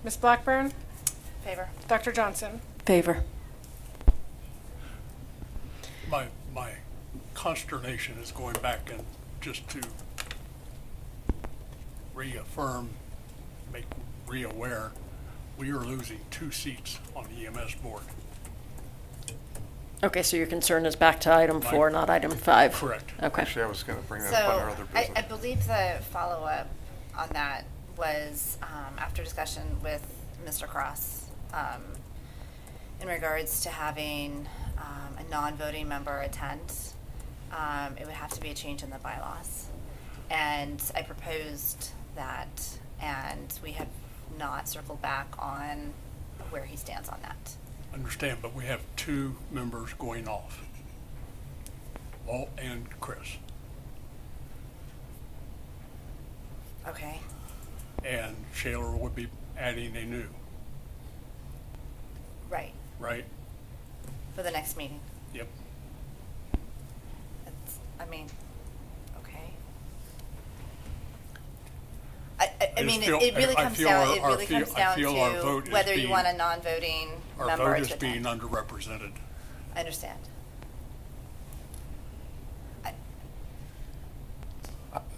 Ms. Blackburn? Favor. Dr. Johnson? Favor. My consternation is going back and just to reaffirm, make re-aware, we are losing 2 seats on the EMS board. Okay, so your concern is back to item Right. 4, not item 5? Correct. Okay. Actually, I was going to bring that up on our other So, business. I believe the follow-up on that was after discussion with Mr. Cross in regards to having a non-voting member attend. It would have to be a change in the bylaws. And I proposed that, and we have not circled back on where he stands on that. Understand, but we have 2 members going off. Walt and Chris. Okay. And Shaler would be adding a new, Right, right? for the next meeting. Yep. I mean, okay. I I just mean, feel- it really I comes feel down, our- it our really feel- comes I down feel our vote to is whether you being- want a non-voting Our member vote to is being attend. underrepresented. I understand.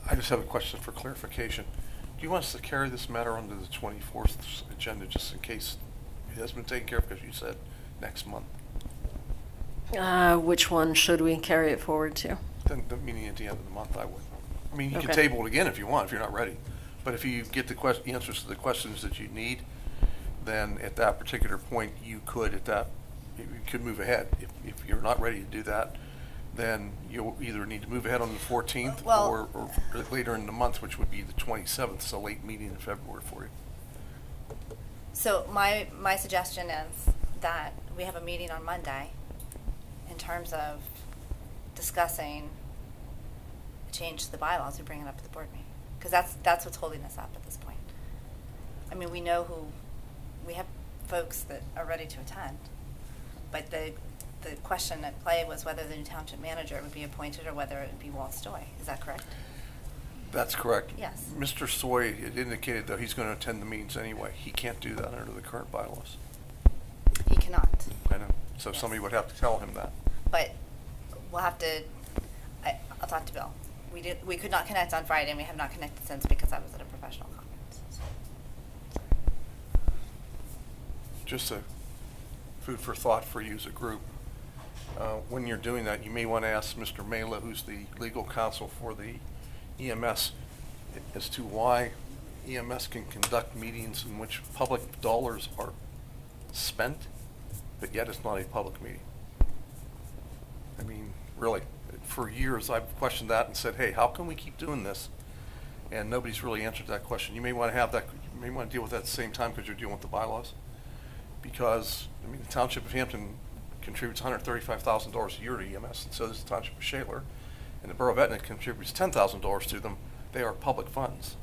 I just have a question for clarification. Do you want us to carry this matter onto the 24th agenda just in case it has been taken care of, because you said next month? Which one should we carry it forward to? Then the meeting at the end of the month, I would. I mean, you can Okay. table it again if you want, if you're not ready. But if you get the answers to the questions that you need, then at that particular point, you could move ahead. If you're not ready to do that, then you'll either need to move ahead on the 14th Well- or later in the month, which would be the 27th, so late meeting in February for you. So my suggestion is that we have a meeting on Monday in terms of discussing a change to the bylaws. We bring it up at the board meeting, because that's what's holding us up at this point. I mean, we know we have folks that are ready to attend, but the question at play was whether the new township manager would be appointed or whether it would be Walt Stoy. Is that correct? That's correct. Yes. Mr. Soy had indicated that he's going to attend the meetings anyway. He can't do that under the current bylaws. He cannot. I know. So somebody would have to tell him that. But we'll have to, I'll talk to Bill. We could not connect on Friday, and we have not connected since because I was at a professional conference. So. Just a food for thought for you as a group. When you're doing that, you may want to ask Mr. Mela, who's the legal counsel for the EMS, as to why EMS can conduct meetings in which public dollars are spent, but yet it's not a public meeting. I mean, really, for years I've questioned that and said, hey, how can we keep doing this? And nobody's really answered that question. You may want to have that, you may want to deal with that at the same time because you're dealing with the bylaws. Because, I mean, the Township of Hampton contributes $135,000 a year to EMS, and so does the Township of Shaler. And the Borough of Etna contributes $10,000 to them. They are public funds.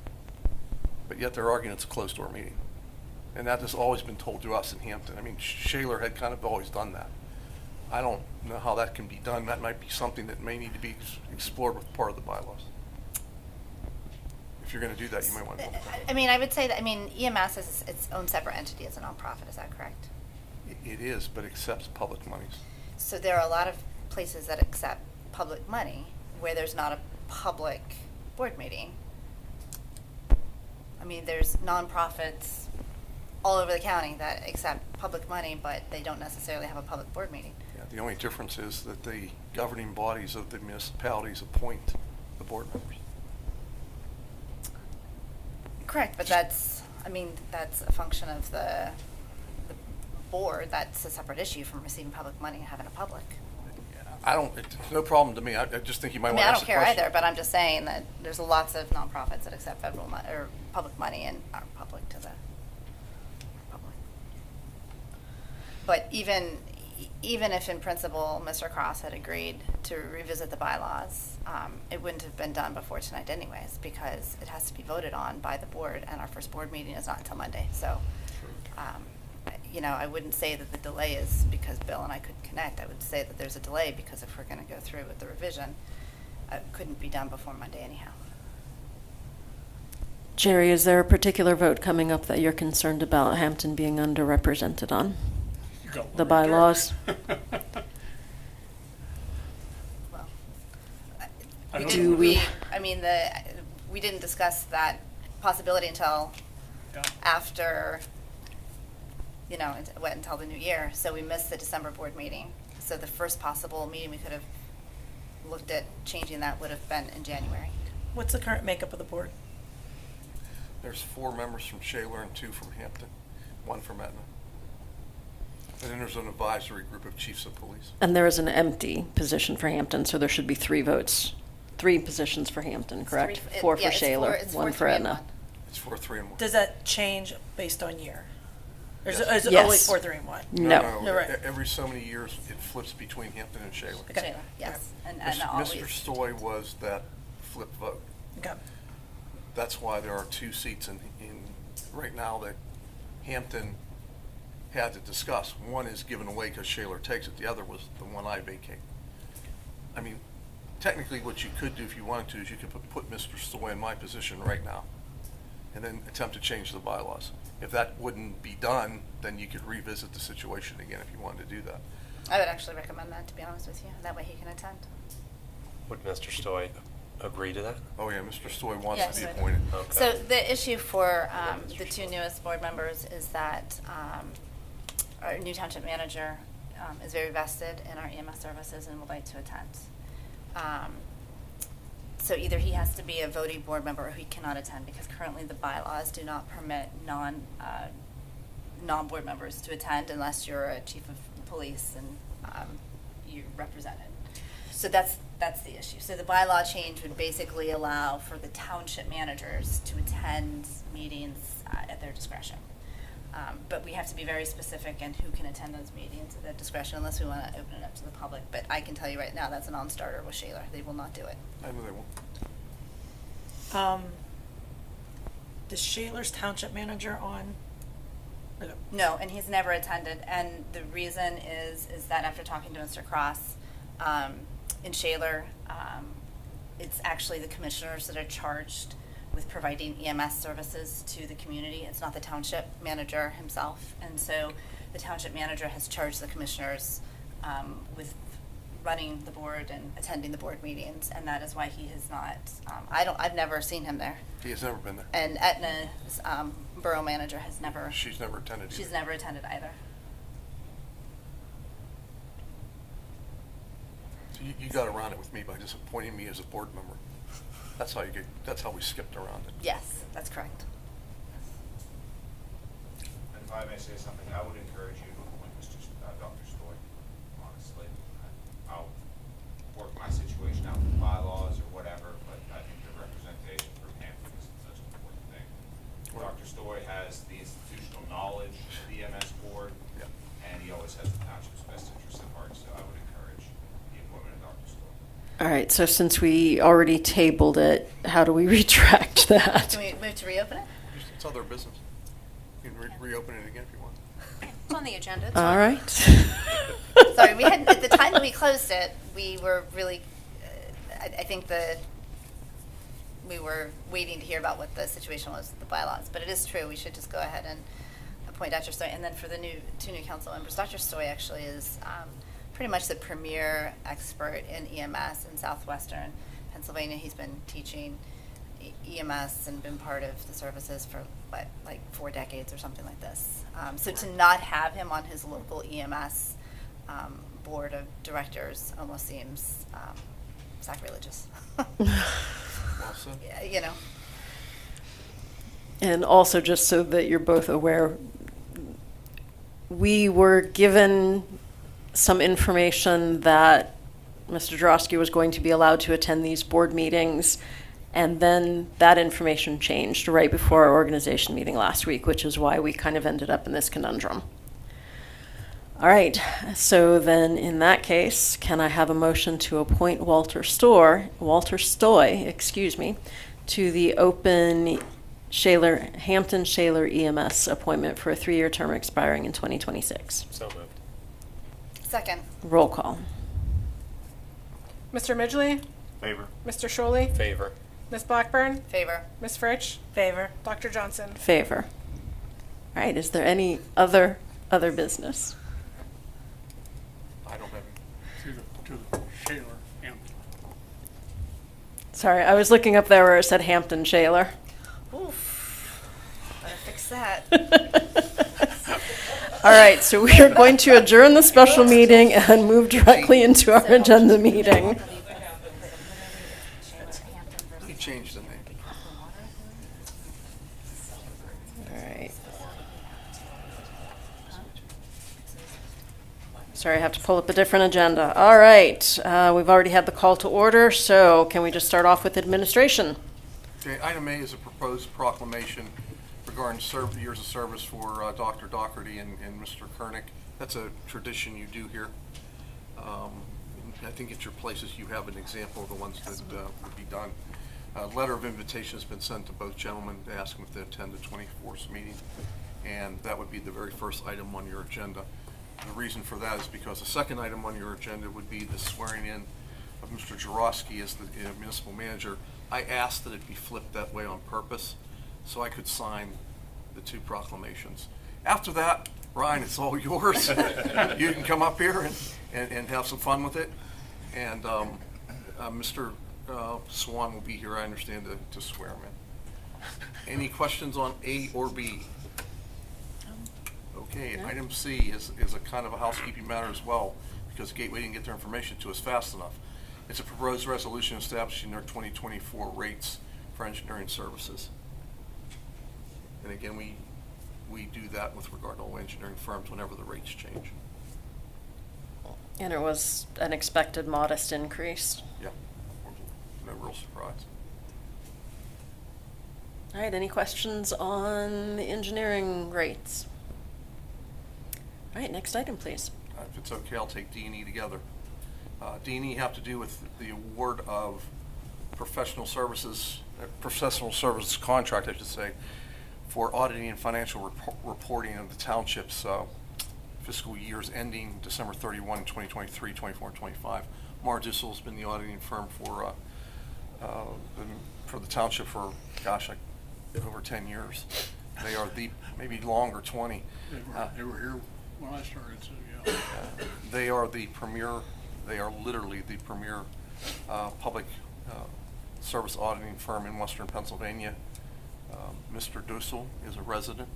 But yet they're arguing it's a closed-door meeting. And that has always been told to us in Hampton. I mean, Shaler had kind of always done that. I don't know how that can be done. That might be something that may need to be explored with part of the bylaws. If you're going to do that, you might want to look at that. I mean, I would say that, I mean, EMS is its own separate entity as a nonprofit, is that correct? It is, but accepts public monies. So there are a lot of places that accept public money where there's not a public board meeting. I mean, there's nonprofits all over the county that accept public money, but they don't necessarily have a public board meeting. Yeah, the only difference is that the governing bodies of the municipalities appoint the board members. Correct, but that's a function of the board. That's a separate issue from receiving public money and having a public. It's no problem to me. I just think you might I want mean, to I ask don't the care question. either, but I'm just saying that there's lots of nonprofits that accept federal money or public money and aren't public to the public. But even if in principle Mr. Cross had agreed to revisit the bylaws, it wouldn't have been done before tonight anyways, because it has to be voted on by the board, and our first board meeting is not until Monday. So, I wouldn't say that the delay is because Bill and I couldn't connect. I would say that there's a delay because if we're going to go through with the revision, it couldn't be done before Monday anyhow. Jerry, is there a particular vote coming up that you're concerned about Hampton being underrepresented on? You got one The right there. bylaws? Well, I don't Do know. we- I mean, we didn't discuss that possibility until Yeah. after, until the new year. So we missed the December board meeting. So the first possible meeting we could have looked at changing that would have been in January. What's the current makeup of the board? There's 4 members from Shaler and 2 from Hampton, 1 from Etna. And then there's an advisory group of chiefs of police. And there is an empty position for Hampton, so there should be 3 votes. 3 positions for Hampton, correct? 4 for Shaler, 1 for Etna. It's 4, 3, and 1. Does that change based on year? Or is it, Yes. is it Yes. always 4, 3, and 1? No. No, right. Every so many years, it flips between Hampton and Shaler. Okay. Shaler, yes, and Mr. always. Mr. Stoy was that flip vote. Okay. That's why there are 2 seats in right now that Hampton had to discuss. One is given away because Shaler takes it. The other was the one I vacate. I mean, technically what you could do if you wanted to is you could put Mr. Stoy in my position right now and then attempt to change the bylaws. If that wouldn't be done, then you could revisit the situation again if you wanted to do that. I would actually recommend that, to be honest with you. That way he can attend. Would Mr. Stoy agree to that? Oh yeah, Mr. Stoy wants Yes. to be appointed. Okay. So the issue for the 2 newest board members is that our new township manager is very vested in our EMS services and would like to attend. So either he has to be a voting board member or he cannot attend because currently the bylaws do not permit non-board members to attend unless you're a chief of police and you're represented. So that's the issue. So the bylaw change would basically allow for the township managers to attend meetings at their discretion. But we have to be very specific in who can attend those meetings at their discretion unless we want to open it up to the public. But I can tell you right now, that's a non-starter with Shaler. They will not do it. I know they won't. Is Shaler's township manager on? Okay. No, and he's never attended. And the reason is that after talking to Mr. Cross, in Shaler, it's actually the commissioners that are charged with providing EMS services to the community. It's not the township manager himself. And so the township manager has charged the commissioners with running the board and attending the board meetings, and that is why he has not, I've never seen him there. He has never been there. And Etna's borough manager has never. She's never attended She's either. never attended either. So you got around it with me by just appointing me as a board member. That's how we skipped around it. Yes, that's correct. And if I may say something, I would encourage you to appoint Dr. Stoy, honestly. I'll work my situation out with bylaws or whatever, but I think the representation from Hampton is such an important thing. Dr. Stoy has the institutional knowledge of the EMS board, and he always has the township's best interests at heart, so I would encourage the appointment of Dr. Stoy. All right, so since we already tabled it, how do we retract that? Can we move to reopen it? It's other business. You can reopen it again if you want. It's on the agenda. It's All fine. right. Sorry, we had, at the time that we closed it, we were really, I think we were waiting to hear about what the situation was with the bylaws. But it is true, we should just go ahead and appoint Dr. Stoy. And then for the 2 new council members, Dr. Stoy actually is pretty much the premier expert in EMS in southwestern Pennsylvania. He's been teaching EMS and been part of the services for like 4 decades or something like this. So to not have him on his local EMS board of directors almost seems sacrilegious. Well said. Yeah, you know. And also, just so that you're both aware, we were given some information that Mr. Drosky was going to be allowed to attend these board meetings, and then that information changed right before our organization meeting last week, which is why we kind of ended up in this conundrum. All right, so then in that case, can I have a motion to appoint Walter Stoy, to the open Hampton Shaler EMS appointment for a 3-year term expiring in 2026? So moved. Second. Roll call. Mr. Midgley? Favor. Mr. Shuley? Favor. Ms. Blackburn? Favor. Ms. Fritsch? Favor. Dr. Johnson? Favor. All right, is there any other business? I don't have any. To the Shaler Hampton. Sorry, I was looking up there where it said Hampton Shaler. Oof, better fix that. All right, so we are going to adjourn the special meeting and move directly into our agenda meeting. He changed the name. All right. Sorry, I have to pull up a different agenda. All right, we've already had the call to order, so can we just start off with administration? Okay, item A is a proposed proclamation regarding years of service for Dr. Doherty and Mr. Kernick. That's a tradition you do here. I think at your places you have an example of the ones that would be done. A letter of invitation has been sent to both gentlemen to ask them if they attend the 24th meeting, and that would be the very first item on your agenda. The reason for that is because the second item on your agenda would be the swearing in of Mr. Jarosky as the municipal manager. I asked that it be flipped that way on purpose so I could sign the two proclamations. After that, Ryan, it's all yours. You can come up here and have some fun with it. And Mr. Swan will be here, I understand, to swear him in. Any questions on A or B? Okay, item C is a kind of a housekeeping matter as well, because Gateway didn't get their information to us fast enough. It's a proposed resolution establishing their 2024 rates for engineering services. And again, we do that with regard to all engineering firms whenever the rates change. And it was an expected modest increase. Yeah, no real surprise. All right, any questions on the engineering rates? All right, next item, please. If it's okay, I'll take D&E together. D&E have to do with the award of professional services contract, I should say, for auditing and financial reporting of the township's fiscal years ending December 31, 2023, 24, and 25. Mar Dissel has been the auditing firm for the township for, gosh, over 10 years. They are maybe longer, 20. They were here when I started, so yeah. They are the premier, they are literally the premier public service auditing firm in Western Pennsylvania. Mr. Dussel is a resident,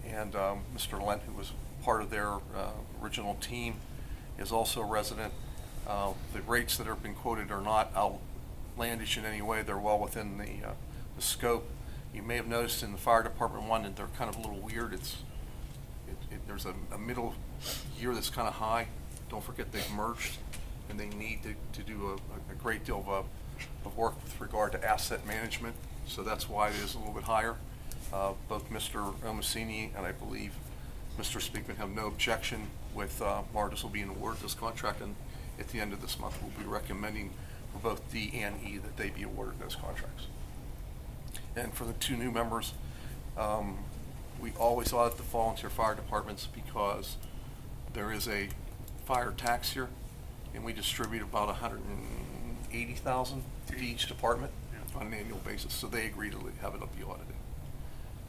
and Mr. Lent, who was part of their original team, is also a resident. The rates that have been quoted are not outlandish in any way. They're well within the scope. You may have noticed in the fire department one that they're kind of a little weird. There's a middle year that's kind of high. Don't forget they've merged, and they need to do a great deal of work with regard to asset management. So that's why it is a little bit higher. Both Mr. Omasini and I believe Mr. Speakman have no objection with Mar Dissel being awarded this contract, and at the end of this month we'll be recommending for both D and E that they be awarded those contracts. And for the two new members, we always audit the volunteer fire departments because there is a fire tax here, and we distribute about $180,000 to each department on an annual basis. So they agree to have it be audited.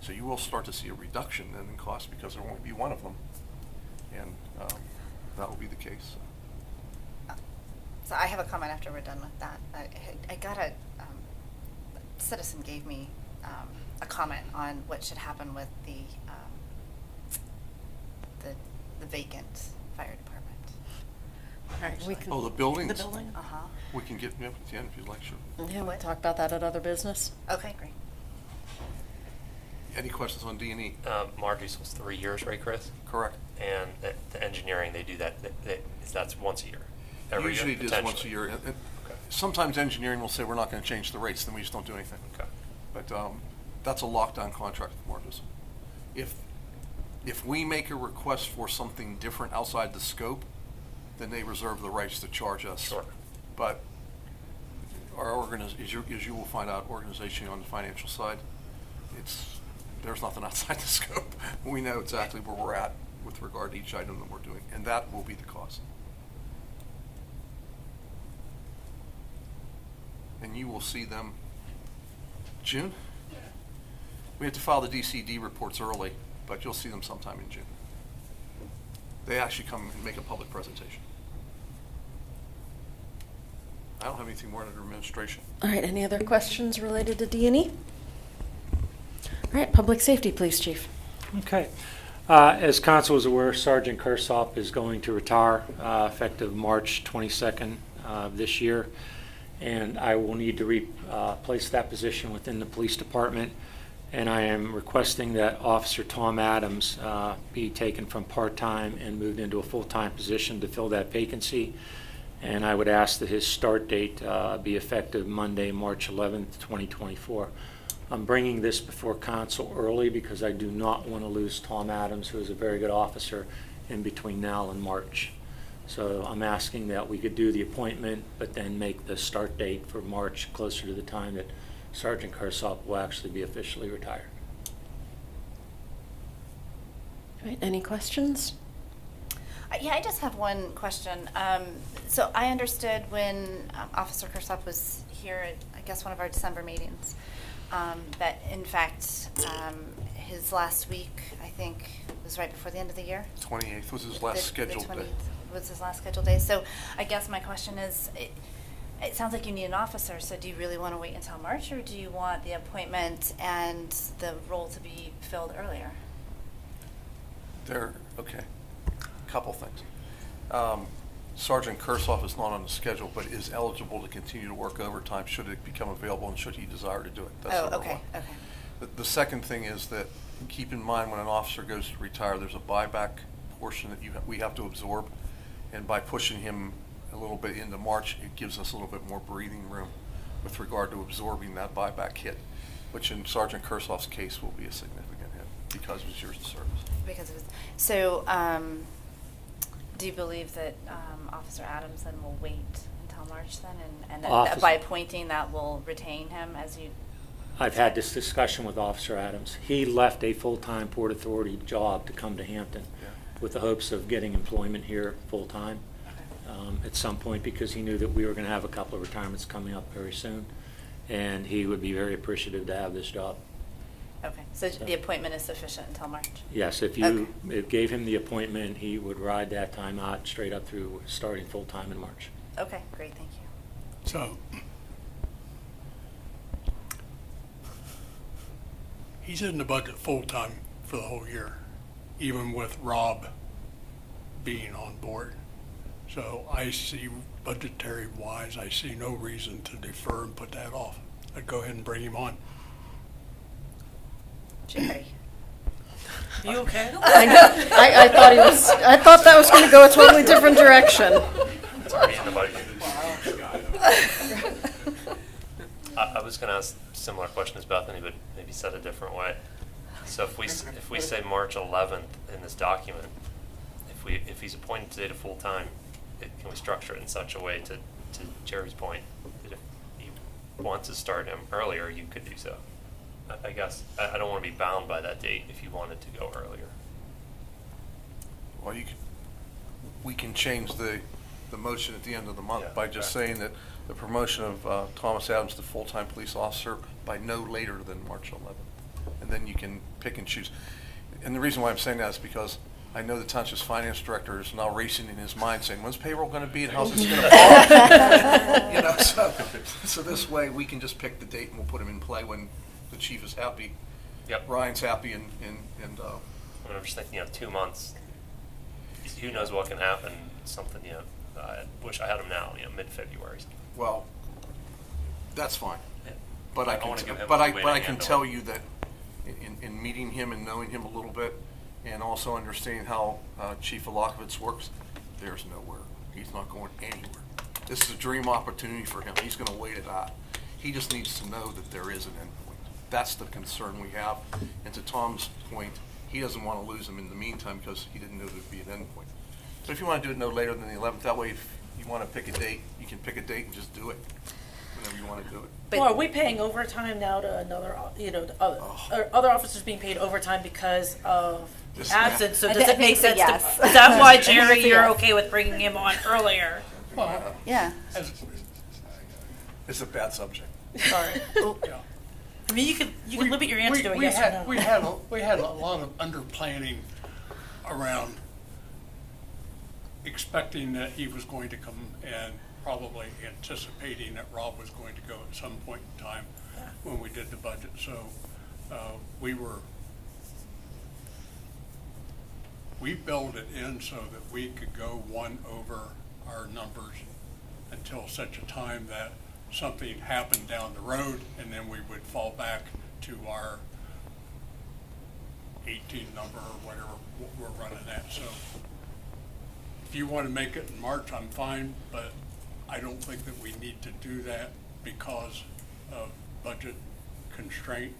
So you will start to see a reduction then in cost because there won't be one of them, and that will be the case. So I have a comment after we're done with that. I got a citizen gave me a comment on what should happen with the vacant fire department. All right, we can. Oh, the buildings? The building? Uh-huh. We can get them at the end if you'd like, sure. Yeah, we'll What? talk about that at other business. Okay, great. Any questions on D&E? Mar Diesel's 3 years, right, Chris? Correct. And the engineering, they do that, that's once a year? Every Usually year, it is once a potentially? year. Okay. Sometimes engineering will say we're not going to change the rates, then we just don't do anything. Okay. But that's a lockdown contract with Mar Dissel. If we make a request for something different outside the scope, then they reserve the rights to charge us. Sure. But our as you will find out, organization on the financial side, there's nothing outside the scope. We know exactly where we're at with regard to each item that we're doing, and that will be the cost. And you will see them June? We have to file the DCD reports early, but you'll see them sometime in June. They actually come and make a public presentation. I don't have anything more under administration. All right, any other questions related to D&E? All right, public safety, please, Chief. Okay. As council is aware, Sergeant Kersop is going to retire effective March 22nd this year, and I will need to replace that position within the police department, and I am requesting that Officer Tom Adams be taken from part-time and moved into a full-time position to fill that vacancy, and I would ask that his start date be effective Monday, March 11th, 2024. I'm bringing this before council early because I do not want to lose Tom Adams, who is a very good officer, in between now and March. So I'm asking that we could do the appointment, but then make the start date for March closer to the time that Sergeant Kersop will actually be officially retired. All right, any questions? Yeah, I just have one question. So I understood when Officer Kersop was here at, I guess, one of our December meetings, that in fact his last week, I think, was right before the end of the year. 28th was his last scheduled day. Was his last scheduled day. So I guess my question is, it sounds like you need an officer, so do you really want to wait until March, or do you want the appointment and the role to be filled earlier? Okay. Couple things. Sergeant Kersop is not on the schedule, but is eligible to continue to work overtime should it become available and should he desire to do it. That's number okay, one. okay. The second thing is that keep in mind when an officer goes to retire, there's a buyback portion that we have to absorb, and by pushing him a little bit into March, it gives us a little bit more breathing room with regard to absorbing that buyback hit, which in Sergeant Kersop's case will be a significant hit because of his years of service. Because it was, so do you believe that Officer Adams then will wait until March then, and that by appointing that will retain him as you? I've had this discussion with Officer Adams. He left a full-time Port Authority job to come to Hampton with the hopes of getting employment here full-time at some point, because he knew that we were going to have a couple of retirements coming up very soon, and he would be very appreciative to have this job. Okay, so the appointment is sufficient until March? Yes, if you gave him the appointment, he would ride that time out straight up through starting full-time in March. Okay, great, thank you. So, he's in the budget full-time for the whole year, even with Rob being on board. So I see, budgetary-wise, I see no reason to defer and put that off. I'd go ahead and bring him on. Jerry? You okay? I thought he was. I thought that was going to go a totally different direction. It's already in the budget. I was going to ask similar question as Bethany, but maybe said a different way. So if we say March 11th in this document, if he's appointed today to full time, can we structure it in such a way to Jerry's point that if you want to start him earlier, you could do so? I guess I don't want to be bound by that date if you wanted to go earlier. Well, we can change the motion at the end of the month by just saying that the promotion of Thomas Adams to full-time police officer by no later than March 11th. And then you can pick and choose. And the reason why I'm saying that is because I know the township's finance director is now racing in his mind saying, when's payroll going to be and how's this going to fall? So this way we can just pick the date and we'll put him in play when the chief is happy. Yep. Ryan's happy and I'm just thinking, 2 months. Who knows what can happen? Something, I wish I had him now, mid-February. well, that's fine. But I I wanna give him but a I way but to I can handle tell it. you that in meeting him and knowing him a little bit, and also understanding how Chief Olakovitz works, there's nowhere. He's not going anywhere. This is a dream opportunity for him. He's going to wait it out. He just needs to know that there is an end point. That's the concern we have. And to Tom's point, he doesn't want to lose him in the meantime because he didn't know there'd be an end point. So if you want to do it no later than the 11th, that way if you want to pick a date, you can pick a date and just do it whenever you want to do it. Well, are we paying overtime now to another, are other officers being paid overtime because of absence? So does it make sense to, is that why, Jerry, you're okay with bringing him on earlier? Well, Yeah. It's a bad subject. Sorry. I mean, you can limit your answer to a yes or no. We had a lot of under-planning around expecting that he was going to come and probably anticipating that Rob was going to go at some point in time when we did the budget. So we built it in so that we could go one over our numbers until such a time that something happened down the road, and then we would fall back to our 18 number or whatever we're running at. So if you want to make it in March, I'm fine, but I don't think that we need to do that because of budget constraint,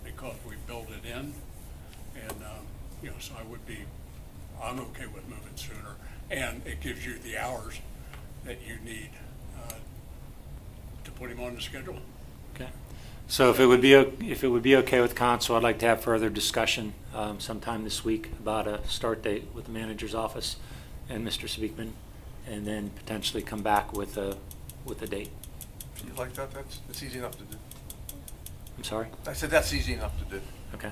because we build it in. And, so I'm okay with moving sooner. And it gives you the hours that you need to put him on the schedule. Okay. So if it would be okay with council, I'd like to have further discussion sometime this week about a start date with the manager's office and Mr. Speakman, and then potentially come back with a date. You like that? That's easy enough to do. I'm sorry? I said that's easy enough to do. Okay.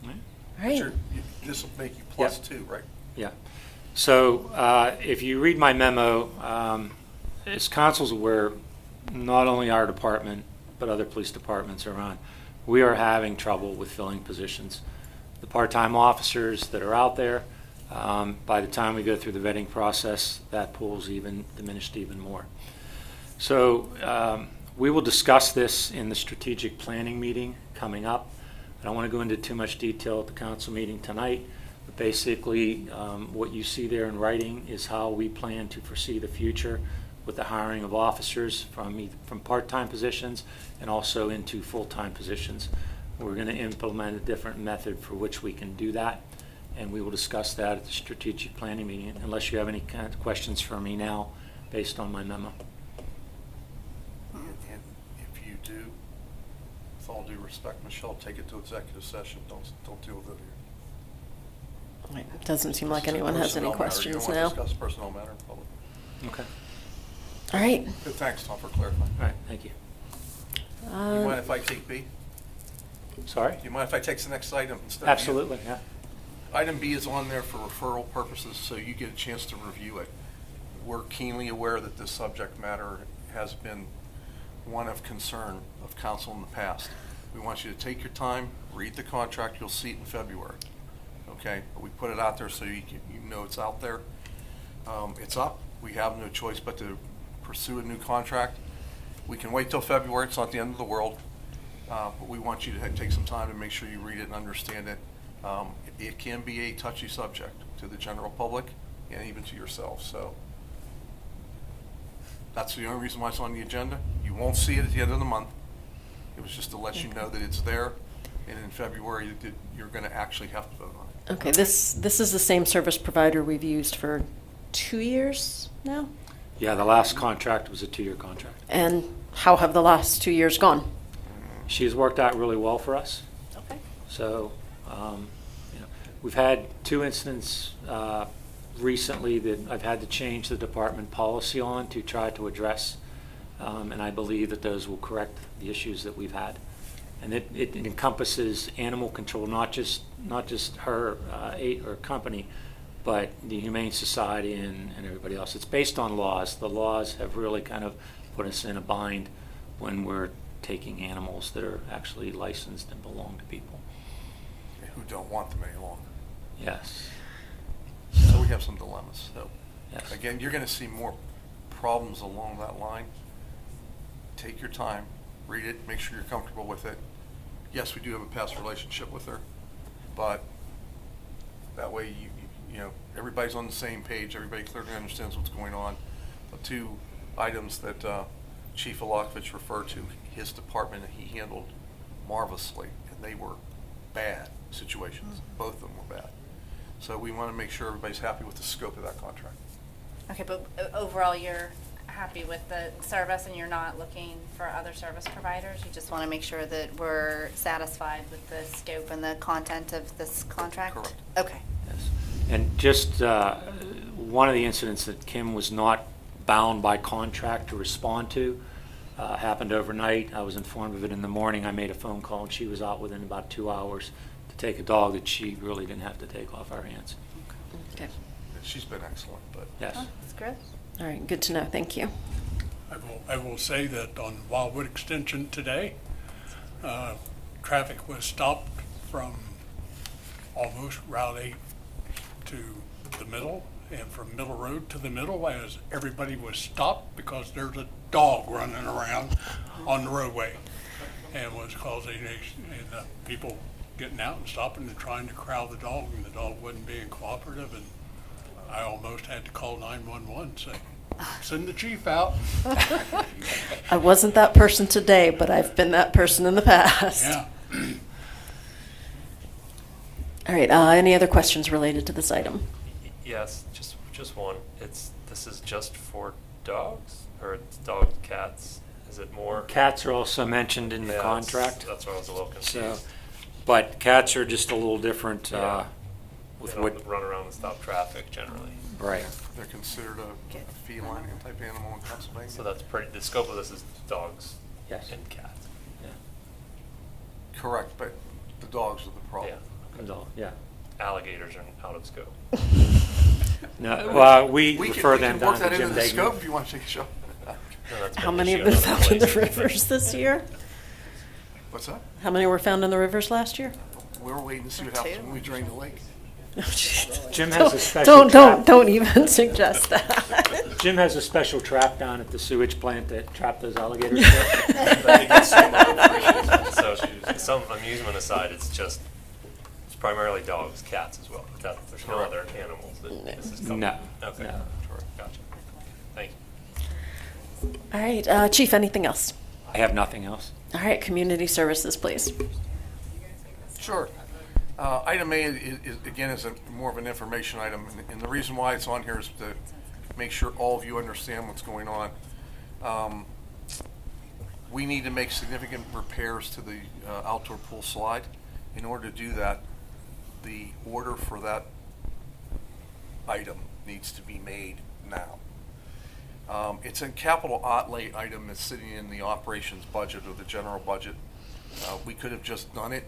All right. All right. This will make you plus Yep. 2, right? Yeah. So if you read my memo, as council's aware, not only our department, but other police departments around, we are having trouble with filling positions. The part-time officers that are out there, by the time we go through the vetting process, that pool's even diminished even more. So we will discuss this in the strategic planning meeting coming up. I don't want to go into too much detail at the council meeting tonight, but basically what you see there in writing is how we plan to foresee the future with the hiring of officers from part-time positions and also into full-time positions. We're going to implement a different method for which we can do that, and we will discuss that at the strategic planning meeting, unless you have any kind of questions for me now based on my memo. And if you do, with all due respect, Michelle, take it to executive session. Don't deal with it here. It doesn't seem like This is a anyone has any personnel matter. questions You don't now. want to discuss personnel matter in public. Okay. All right. Good, thanks, Tom, for clarifying. All right, thank you. You mind if I take B? Sorry? Do you mind if I take the next item instead of you? Absolutely, yeah. Item B is on there for referral purposes, so you get a chance to review it. We're keenly aware that this subject matter has been one of concern of council in the past. We want you to take your time, read the contract, you'll see it in February. Okay, but we put it out there so you know it's out there. It's up, we have no choice but to pursue a new contract. We can wait till February, it's not the end of the world, but we want you to take some time to make sure you read it and understand it. It can be a touchy subject to the general public and even to yourself, so that's the only reason why it's on the agenda. You won't see it at the end of the month. It was just to let you know that it's there, and in February, you're going to actually have to vote on it. Okay, this is the same service provider we've used for 2 years now? Yeah, the last contract was a 2-year contract. And how have the last 2 years gone? She has worked out really well for us. Okay. So, we've had 2 incidents recently that I've had to change the department policy on to try to address, and I believe that those will correct the issues that we've had. And it encompasses animal control, not just her or company, but the Humane Society and everybody else. It's based on laws. The laws have really kind of put us in a bind when we're taking animals that are actually licensed and belong to people. Who don't want them any longer. Yes. So we have some dilemmas. So Yes. again, you're going to see more problems along that line. Take your time, read it, make sure you're comfortable with it. Yes, we do have a past relationship with her, but that way everybody's on the same page. Everybody clearly understands what's going on. The 2 items that Chief Alakovich referred to, his department, he handled marvelously, and they were bad situations. Both of them were bad. So we want to make sure everybody's happy with the scope of that contract. Okay, but overall, you're happy with the service and you're not looking for other service providers? You just want to make sure that we're satisfied with the scope and the content of this contract? Correct. Okay. Yes. And just one of the incidents that Kim was not bound by contract to respond to happened overnight. I was informed of it in the morning. I made a phone call, and she was out within about 2 hours to take a dog that she really didn't have to take off our hands. Okay. She's been excellent, but Yes. Oh, that's good. All right, good to know. Thank you. I will say that on Wildwood Extension today, traffic was stopped from almost Route 8 to the middle, and from Middle Road to the middle, as everybody was stopped because there's a dog running around on the roadway, and was causing people getting out and stopping and trying to corral the dog, and the dog wasn't being cooperative, and I almost had to call 911, say, send the chief out. I wasn't that person today, but I've been that person in the past. Yeah. All right, any other questions related to this item? Yes, just one. This is just for dogs, or it's dogs, cats? Is it more? Cats are also mentioned in the Yeah, contract. That's why I was a little So, confused. but cats are just a little different Yeah. with They what. don't run around and stop traffic generally. Right. They're considered a feline type animal in Pennsylvania. So that's pretty, the scope of this is dogs Yes. and cats. Correct, but the dogs are the problem. Yeah. Alligators are out of scope. No, well, we We refer can them work down that to into Jim the Dagnan. scope if you want to take a shot. No, that's How been many an have issue been in other found in the places. rivers this year? What's that? How many were found in the rivers last year? We were waiting to see what happens when we drain the lake. Jim has a special Don't even suggest that. Jim has a special trap down at the sewage plant that trap those alligators. So some amusement aside, it's primarily dogs, cats as well. There's no other animals that this is covering. No. Okay. No. Sure. Gotcha. Thank you. All right, Chief, anything else? I have nothing else. All right, community services, please. Sure. Item A is more of an information item, and the reason why it's on here is to make sure all of you understand what's going on. We need to make significant repairs to the outdoor pool slide. In order to do that, the order for that item needs to be made now. It's a capital outlay item that's sitting in the operations budget or the general budget. We could have just done it,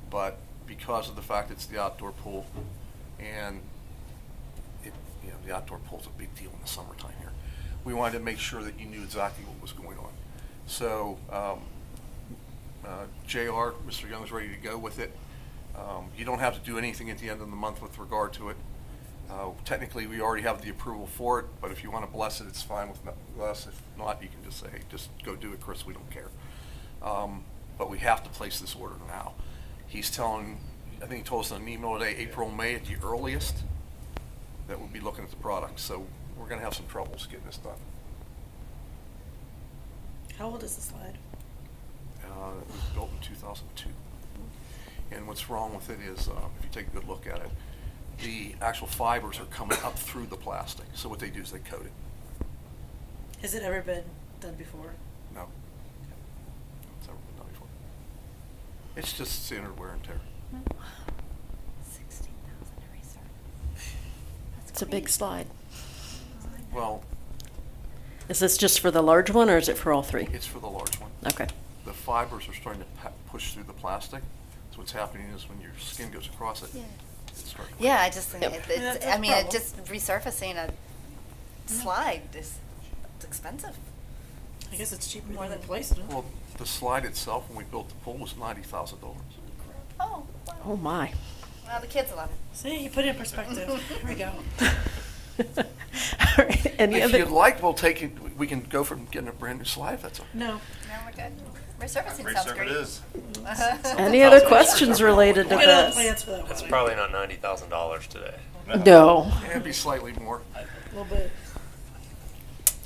but because of the fact it's the outdoor pool, and the outdoor pool's a big deal in the summertime here, we wanted to make sure that you knew exactly what was going on. So JR, Mr. Young's ready to go with it. You don't have to do anything at the end of the month with regard to it. Technically, we already have the approval for it, but if you want to bless it, it's fine with us. If not, you can just say, hey, just go do it, Chris, we don't care. But we have to place this order now. He's telling, I think he told us in an email today, April, May at the earliest, that we'll be looking at the product. So we're going to have some troubles getting this done. How old is the slide? It was built in 2002. And what's wrong with it is, if you take a good look at it, the actual fibers are coming up through the plastic. So what they do is they coat it. Has it ever been done before? No. It's never been done before. It's just standard wear and tear. 16,000 every service. It's a big slide. Well, Is this just for the large one, or is it for all three? it's for the large one. Okay. The fibers are starting to push through the plastic. So what's happening is when your skin goes across it, it's starting to Yeah, I just think Yep. it's, I mean, it just resurfacing a slide is it's expensive. I guess it's cheaper More than than- replacing it. Well, the slide itself, when we built the pool, was $90,000. Oh, wow. Oh, my. Well, the kids love it. See, you put it in perspective. Here we go. All right, any If other? you'd like, we'll take it, we can go from getting a brand new slide if that's all. No. No, we're good. Resurfacing sounds great. Any other questions related to We got other this? plans for that It's one. probably not $90,000 today. No. It'd be slightly more. A little bit.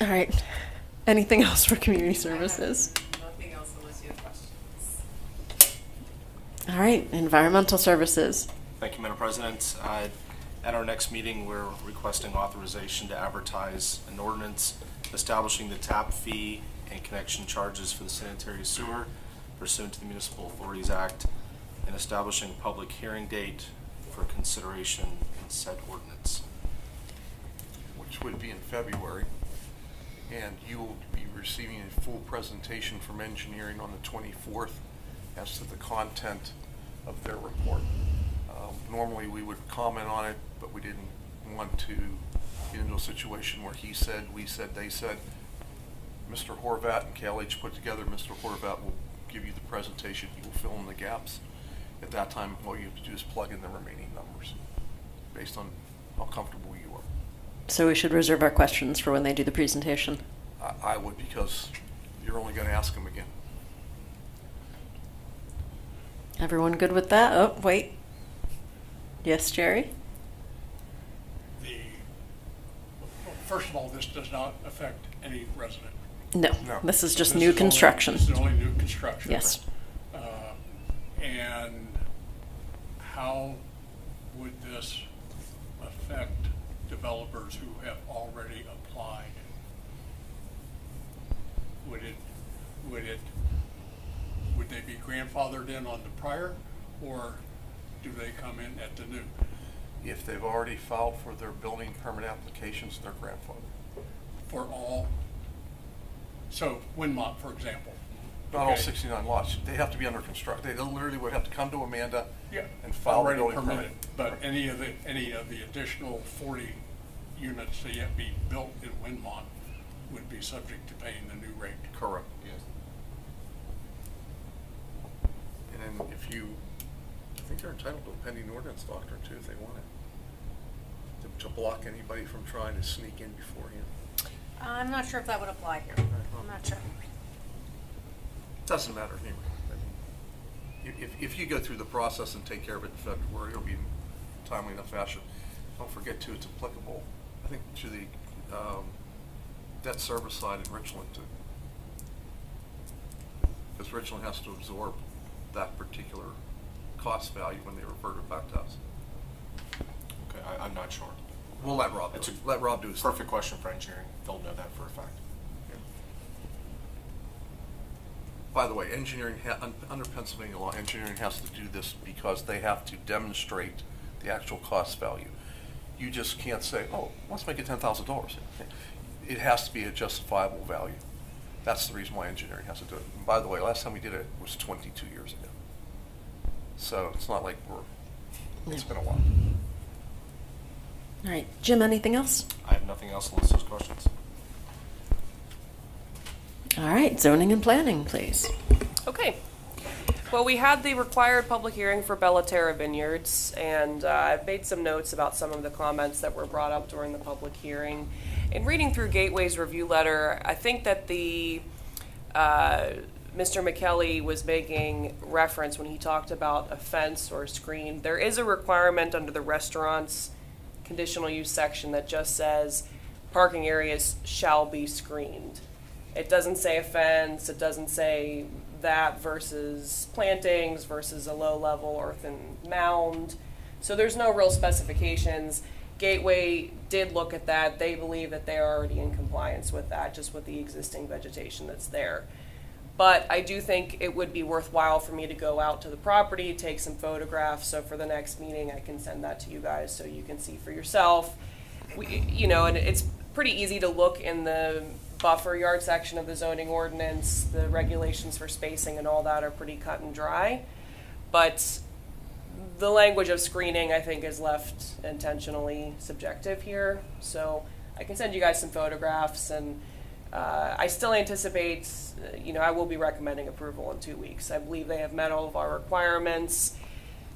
All right. Anything else for community services? Nothing else unless you have questions. All right, environmental services. Thank you, Madam President. At our next meeting, we're requesting authorization to advertise an ordinance establishing the tap fee and connection charges for the sanitary sewer pursuant to the Municipal Authorities Act, and establishing a public hearing date for consideration in said ordinance. Which would be in February, and you will be receiving a full presentation from engineering on the 24th as to the content of their report. Normally, we would comment on it, but we didn't want to get into a situation where he said, we said, they said, Mr. Horvat and KLH put together, Mr. Horvat will give you the presentation, he will fill in the gaps. At that time, all you have to do is plug in the remaining numbers based on how comfortable you are. So we should reserve our questions for when they do the presentation. I would, because you're only going to ask them again. Everyone good with that? Oh, wait. Yes, Jerry? First of all, this does not affect any resident. No, No. this is just This new is only- construction. This is only new construction. Yes. And how would this affect developers who have already applied? Would they be grandfathered in on the prior, or do they come in at the new? If they've already filed for their building permit applications, they're grandfathered. For all? So Winmont, for example. Not all Okay. 69 lots. They have to be under construction. They literally would have to come to Amanda Yeah, and file a already building permitted, permit. but any of the additional 40 units that yet be built in Winmont would be subject to paying the new rate. Correct. Yes. And then if you, I think they're entitled to a pending ordinance doctrine too, if they want it. To block anybody from trying to sneak in beforehand. I'm not sure if that would apply here. I'm not sure. Doesn't matter anyway. I mean, if you go through the process and take care of it in February, it'll be in timely enough fashion. Don't forget too, it's applicable, I think, to the debt service side in Richland too. Because Richland has to absorb that particular cost value when they revert it back to us. Okay, I'm not sure. We'll let Rob do It's it. a Let Rob do his thing. perfect question for engineering. They'll know that for a fact. By the way, engineering, under Pennsylvania law, engineering has to do this because they have to demonstrate the actual cost value. You just can't say, oh, let's make it $10,000. It has to be a justifiable value. That's the reason why engineering has to do it. And by the way, last time we did it was 22 years ago. So it's not like it's been a while. All right, Jim, anything else? I have nothing else unless there's questions. All right, zoning and planning, please. Okay. Well, we had the required public hearing for Bellaterra Vineyards, and I've made some notes about some of the comments that were brought up during the public hearing. In reading through Gateway's review letter, I think that the Mr. McKelly was making reference when he talked about a fence or a screen. There is a requirement under the restaurants conditional use section that just says parking areas shall be screened. It doesn't say a fence, it doesn't say that versus plantings versus a low-level earthen mound. So there's no real specifications. Gateway did look at that. They believe that they are already in compliance with that, just with the existing vegetation that's there. But I do think it would be worthwhile for me to go out to the property, take some photographs, so for the next meeting I can send that to you guys so you can see for yourself. And it's pretty easy to look in the buffer yard section of the zoning ordinance. The regulations for spacing and all that are pretty cut and dry. But the language of screening, I think, is left intentionally subjective here. So I can send you guys some photographs, and I still anticipate, I will be recommending approval in 2 weeks. I believe they have met all of our requirements.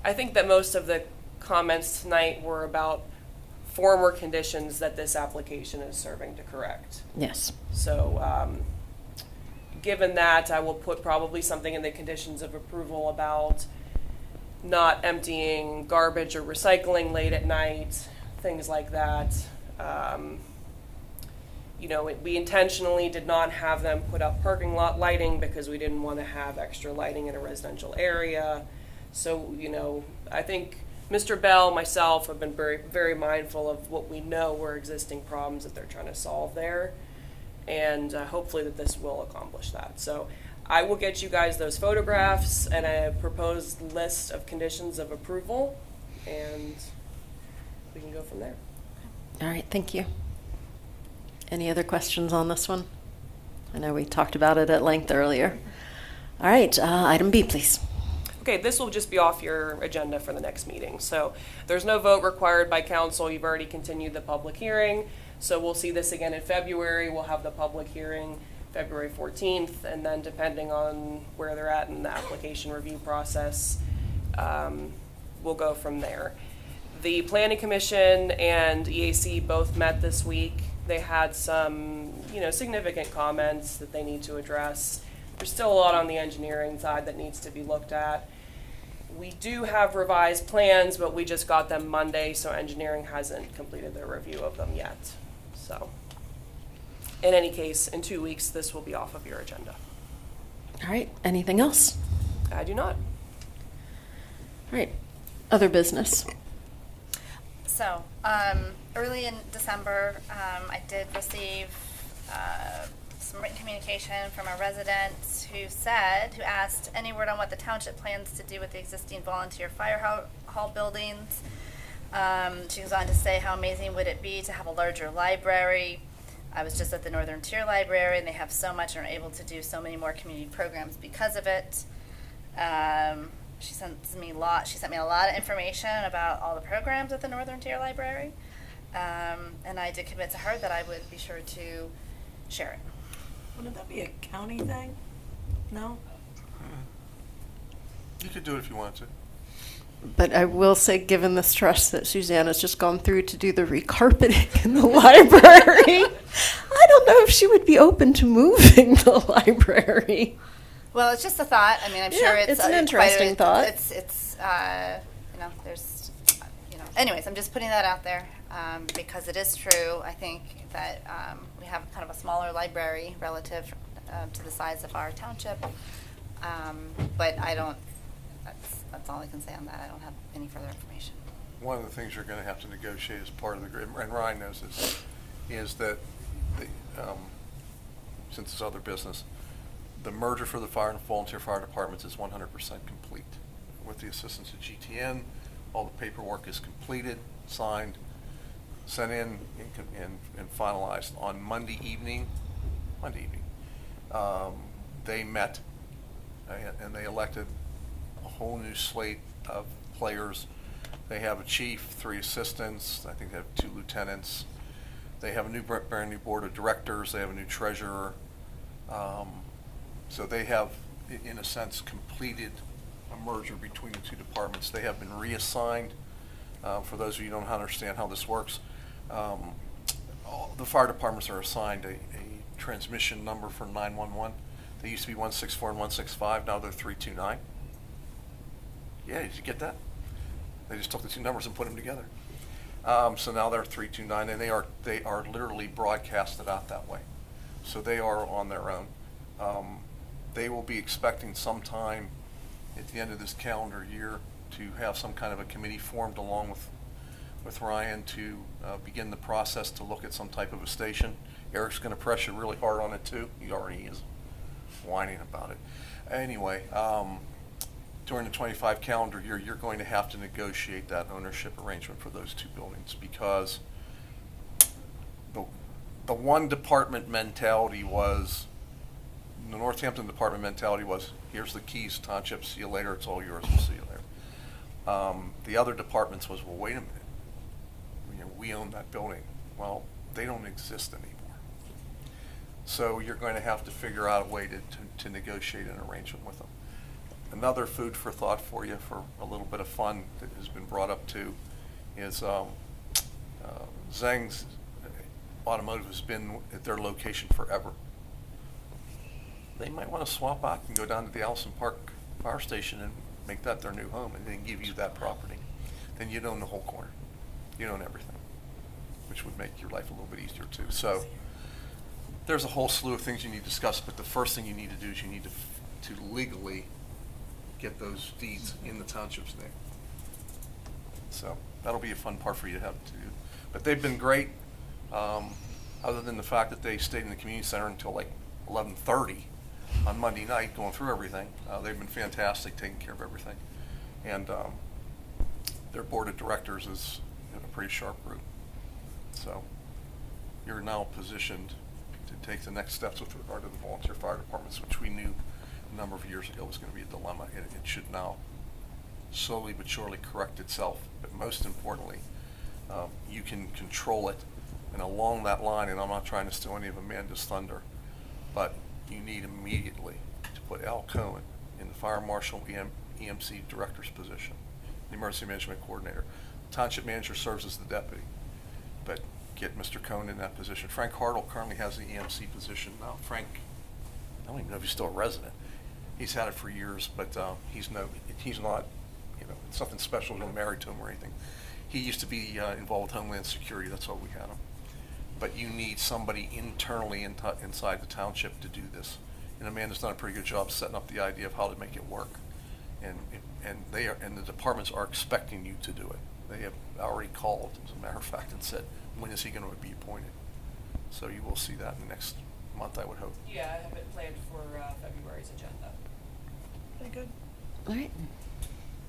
I think that most of the comments tonight were about former conditions that this application is serving to correct. Yes. So, given that, I will put probably something in the conditions of approval about not emptying garbage or recycling late at night, things like that. We intentionally did not have them put up parking lot lighting because we didn't want to have extra lighting in a residential area. So, I think Mr. Bell, myself, have been very, very mindful of what we know were existing problems that they're trying to solve there. And hopefully that this will accomplish that. So I will get you guys those photographs and a proposed list of conditions of approval, and we can go from there. All right, thank you. Any other questions on this one? I know we talked about it at length earlier. All right, item B, please. Okay, this will just be off your agenda for the next meeting. So there's no vote required by council. You've already continued the public hearing. So we'll see this again in February. We'll have the public hearing February 14th, and then depending on where they're at in the application review process, we'll go from there. The Planning Commission and EAC both met this week. They had some, significant comments that they need to address. There's still a lot on the engineering side that needs to be looked at. We do have revised plans, but we just got them Monday, so engineering hasn't completed their review of them yet. So, in any case, in 2 weeks, this will be off of your agenda. All right, anything else? I do not. All right, other business. So, early in December, I did receive some written communication from a resident who asked any word on what the township plans to do with the existing volunteer fire hall buildings. She goes on to say how amazing would it be to have a larger library. I was just at the Northern Tier Library, and they have so much and are able to do so many more community programs because of it. She sent me a lot of information about all the programs at the Northern Tier Library, and I did commit to her that I would be sure to share it. Wouldn't that be a county thing? No? You could do it if you wanted to. But I will say, given the stress that Suzanne has just gone through to do the recarpeting in the library, I don't know if she would be open to moving the library. Well, it's just a thought. I mean, I'm sure it's an interesting thought. There's, anyways, I'm just putting that out there because it is true. I think that we have kind of a smaller library relative to the size of our township, but I don't. That's all I can say on that. I don't have any further information. One of the things you're going to have to negotiate as part of the agreement, and Ryan knows this, is that since it's other business, the merger for the fire and volunteer fire departments is 100% complete. With the assistance of GTN, all the paperwork is completed, signed, sent in, and finalized on Monday evening. They met and they elected a whole new slate of players. They have a chief, 3 assistants, I think they have 2 lieutenants. They have a brand new board of directors. They have a new treasurer. So they have, in a sense, completed a merger between the 2 departments. They have been reassigned. For those of you who don't understand how this works, the fire departments are assigned a transmission number for 911. They used to be 164 and 165. Now they're 329. Yeah, did you get that? They just took the 2 numbers and put them together. So now they're 329, and they are literally broadcasted out that way. So they are on their own. They will be expecting sometime at the end of this calendar year to have some kind of a committee formed along with Ryan to begin the process to look at some type of a station. Eric's going to press you really hard on it too. He already is whining about it. Anyway, during the 25 calendar year, you're going to have to negotiate that ownership arrangement for those 2 buildings because the one department mentality was, the Northampton department mentality was, here's the keys, township, see you later, it's all yours, we'll see you later. The other departments was, well, wait a minute, we own that building. Well, they don't exist anymore. So you're going to have to figure out a way to negotiate an arrangement with them. Another food for thought for you for a little bit of fun that has been brought up too is Zhang's Automotive has been at their location forever. They might want to swap out and go down to the Allison Park Fire Station and make that their new home and then give you that property. Then you'd own the whole corner. You'd own everything, which would make your life a little bit easier too. So there's a whole slew of things you need to discuss, but the first thing you need to do is you need to legally get those deeds in the township's name. So that'll be a fun part for you to have to do. But they've been great, other than the fact that they stayed in the community center until like 11:30 on Monday night going through everything. They've been fantastic taking care of everything. And their board of directors is a pretty sharp group. So you're now positioned to take the next steps with regard to the volunteer fire departments, which we knew a number of years ago was going to be a dilemma. It should now slowly but surely correct itself. But most importantly, you can control it. And along that line, and I'm not trying to steal any of Amanda's thunder, but you need immediately to put Al Cohen in the Fire Marshal EMC Director's position, the Emergency Management Coordinator. The Township Manager serves as the deputy, but get Mr. Cohen in that position. Frank Hartle currently has the EMC position now. Frank, I don't even know if he's still a resident. He's had it for years, but he's not, it's nothing special, no married to him or anything. He used to be involved with Homeland Security, that's why we had him. But you need somebody internally inside the township to do this. And Amanda's done a pretty good job setting up the idea of how to make it work. And the departments are expecting you to do it. They have already called, as a matter of fact, and said, when is he going to be appointed? So you will see that in the next month, I would hope. Yeah, I have it planned for February's agenda. Very good. All right.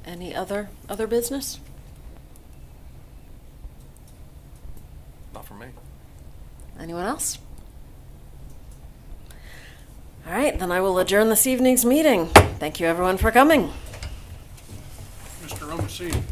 Any other business? Not for me. Anyone else? All right, then I will adjourn this evening's meeting. Thank you, everyone, for coming. Mr. Omasine.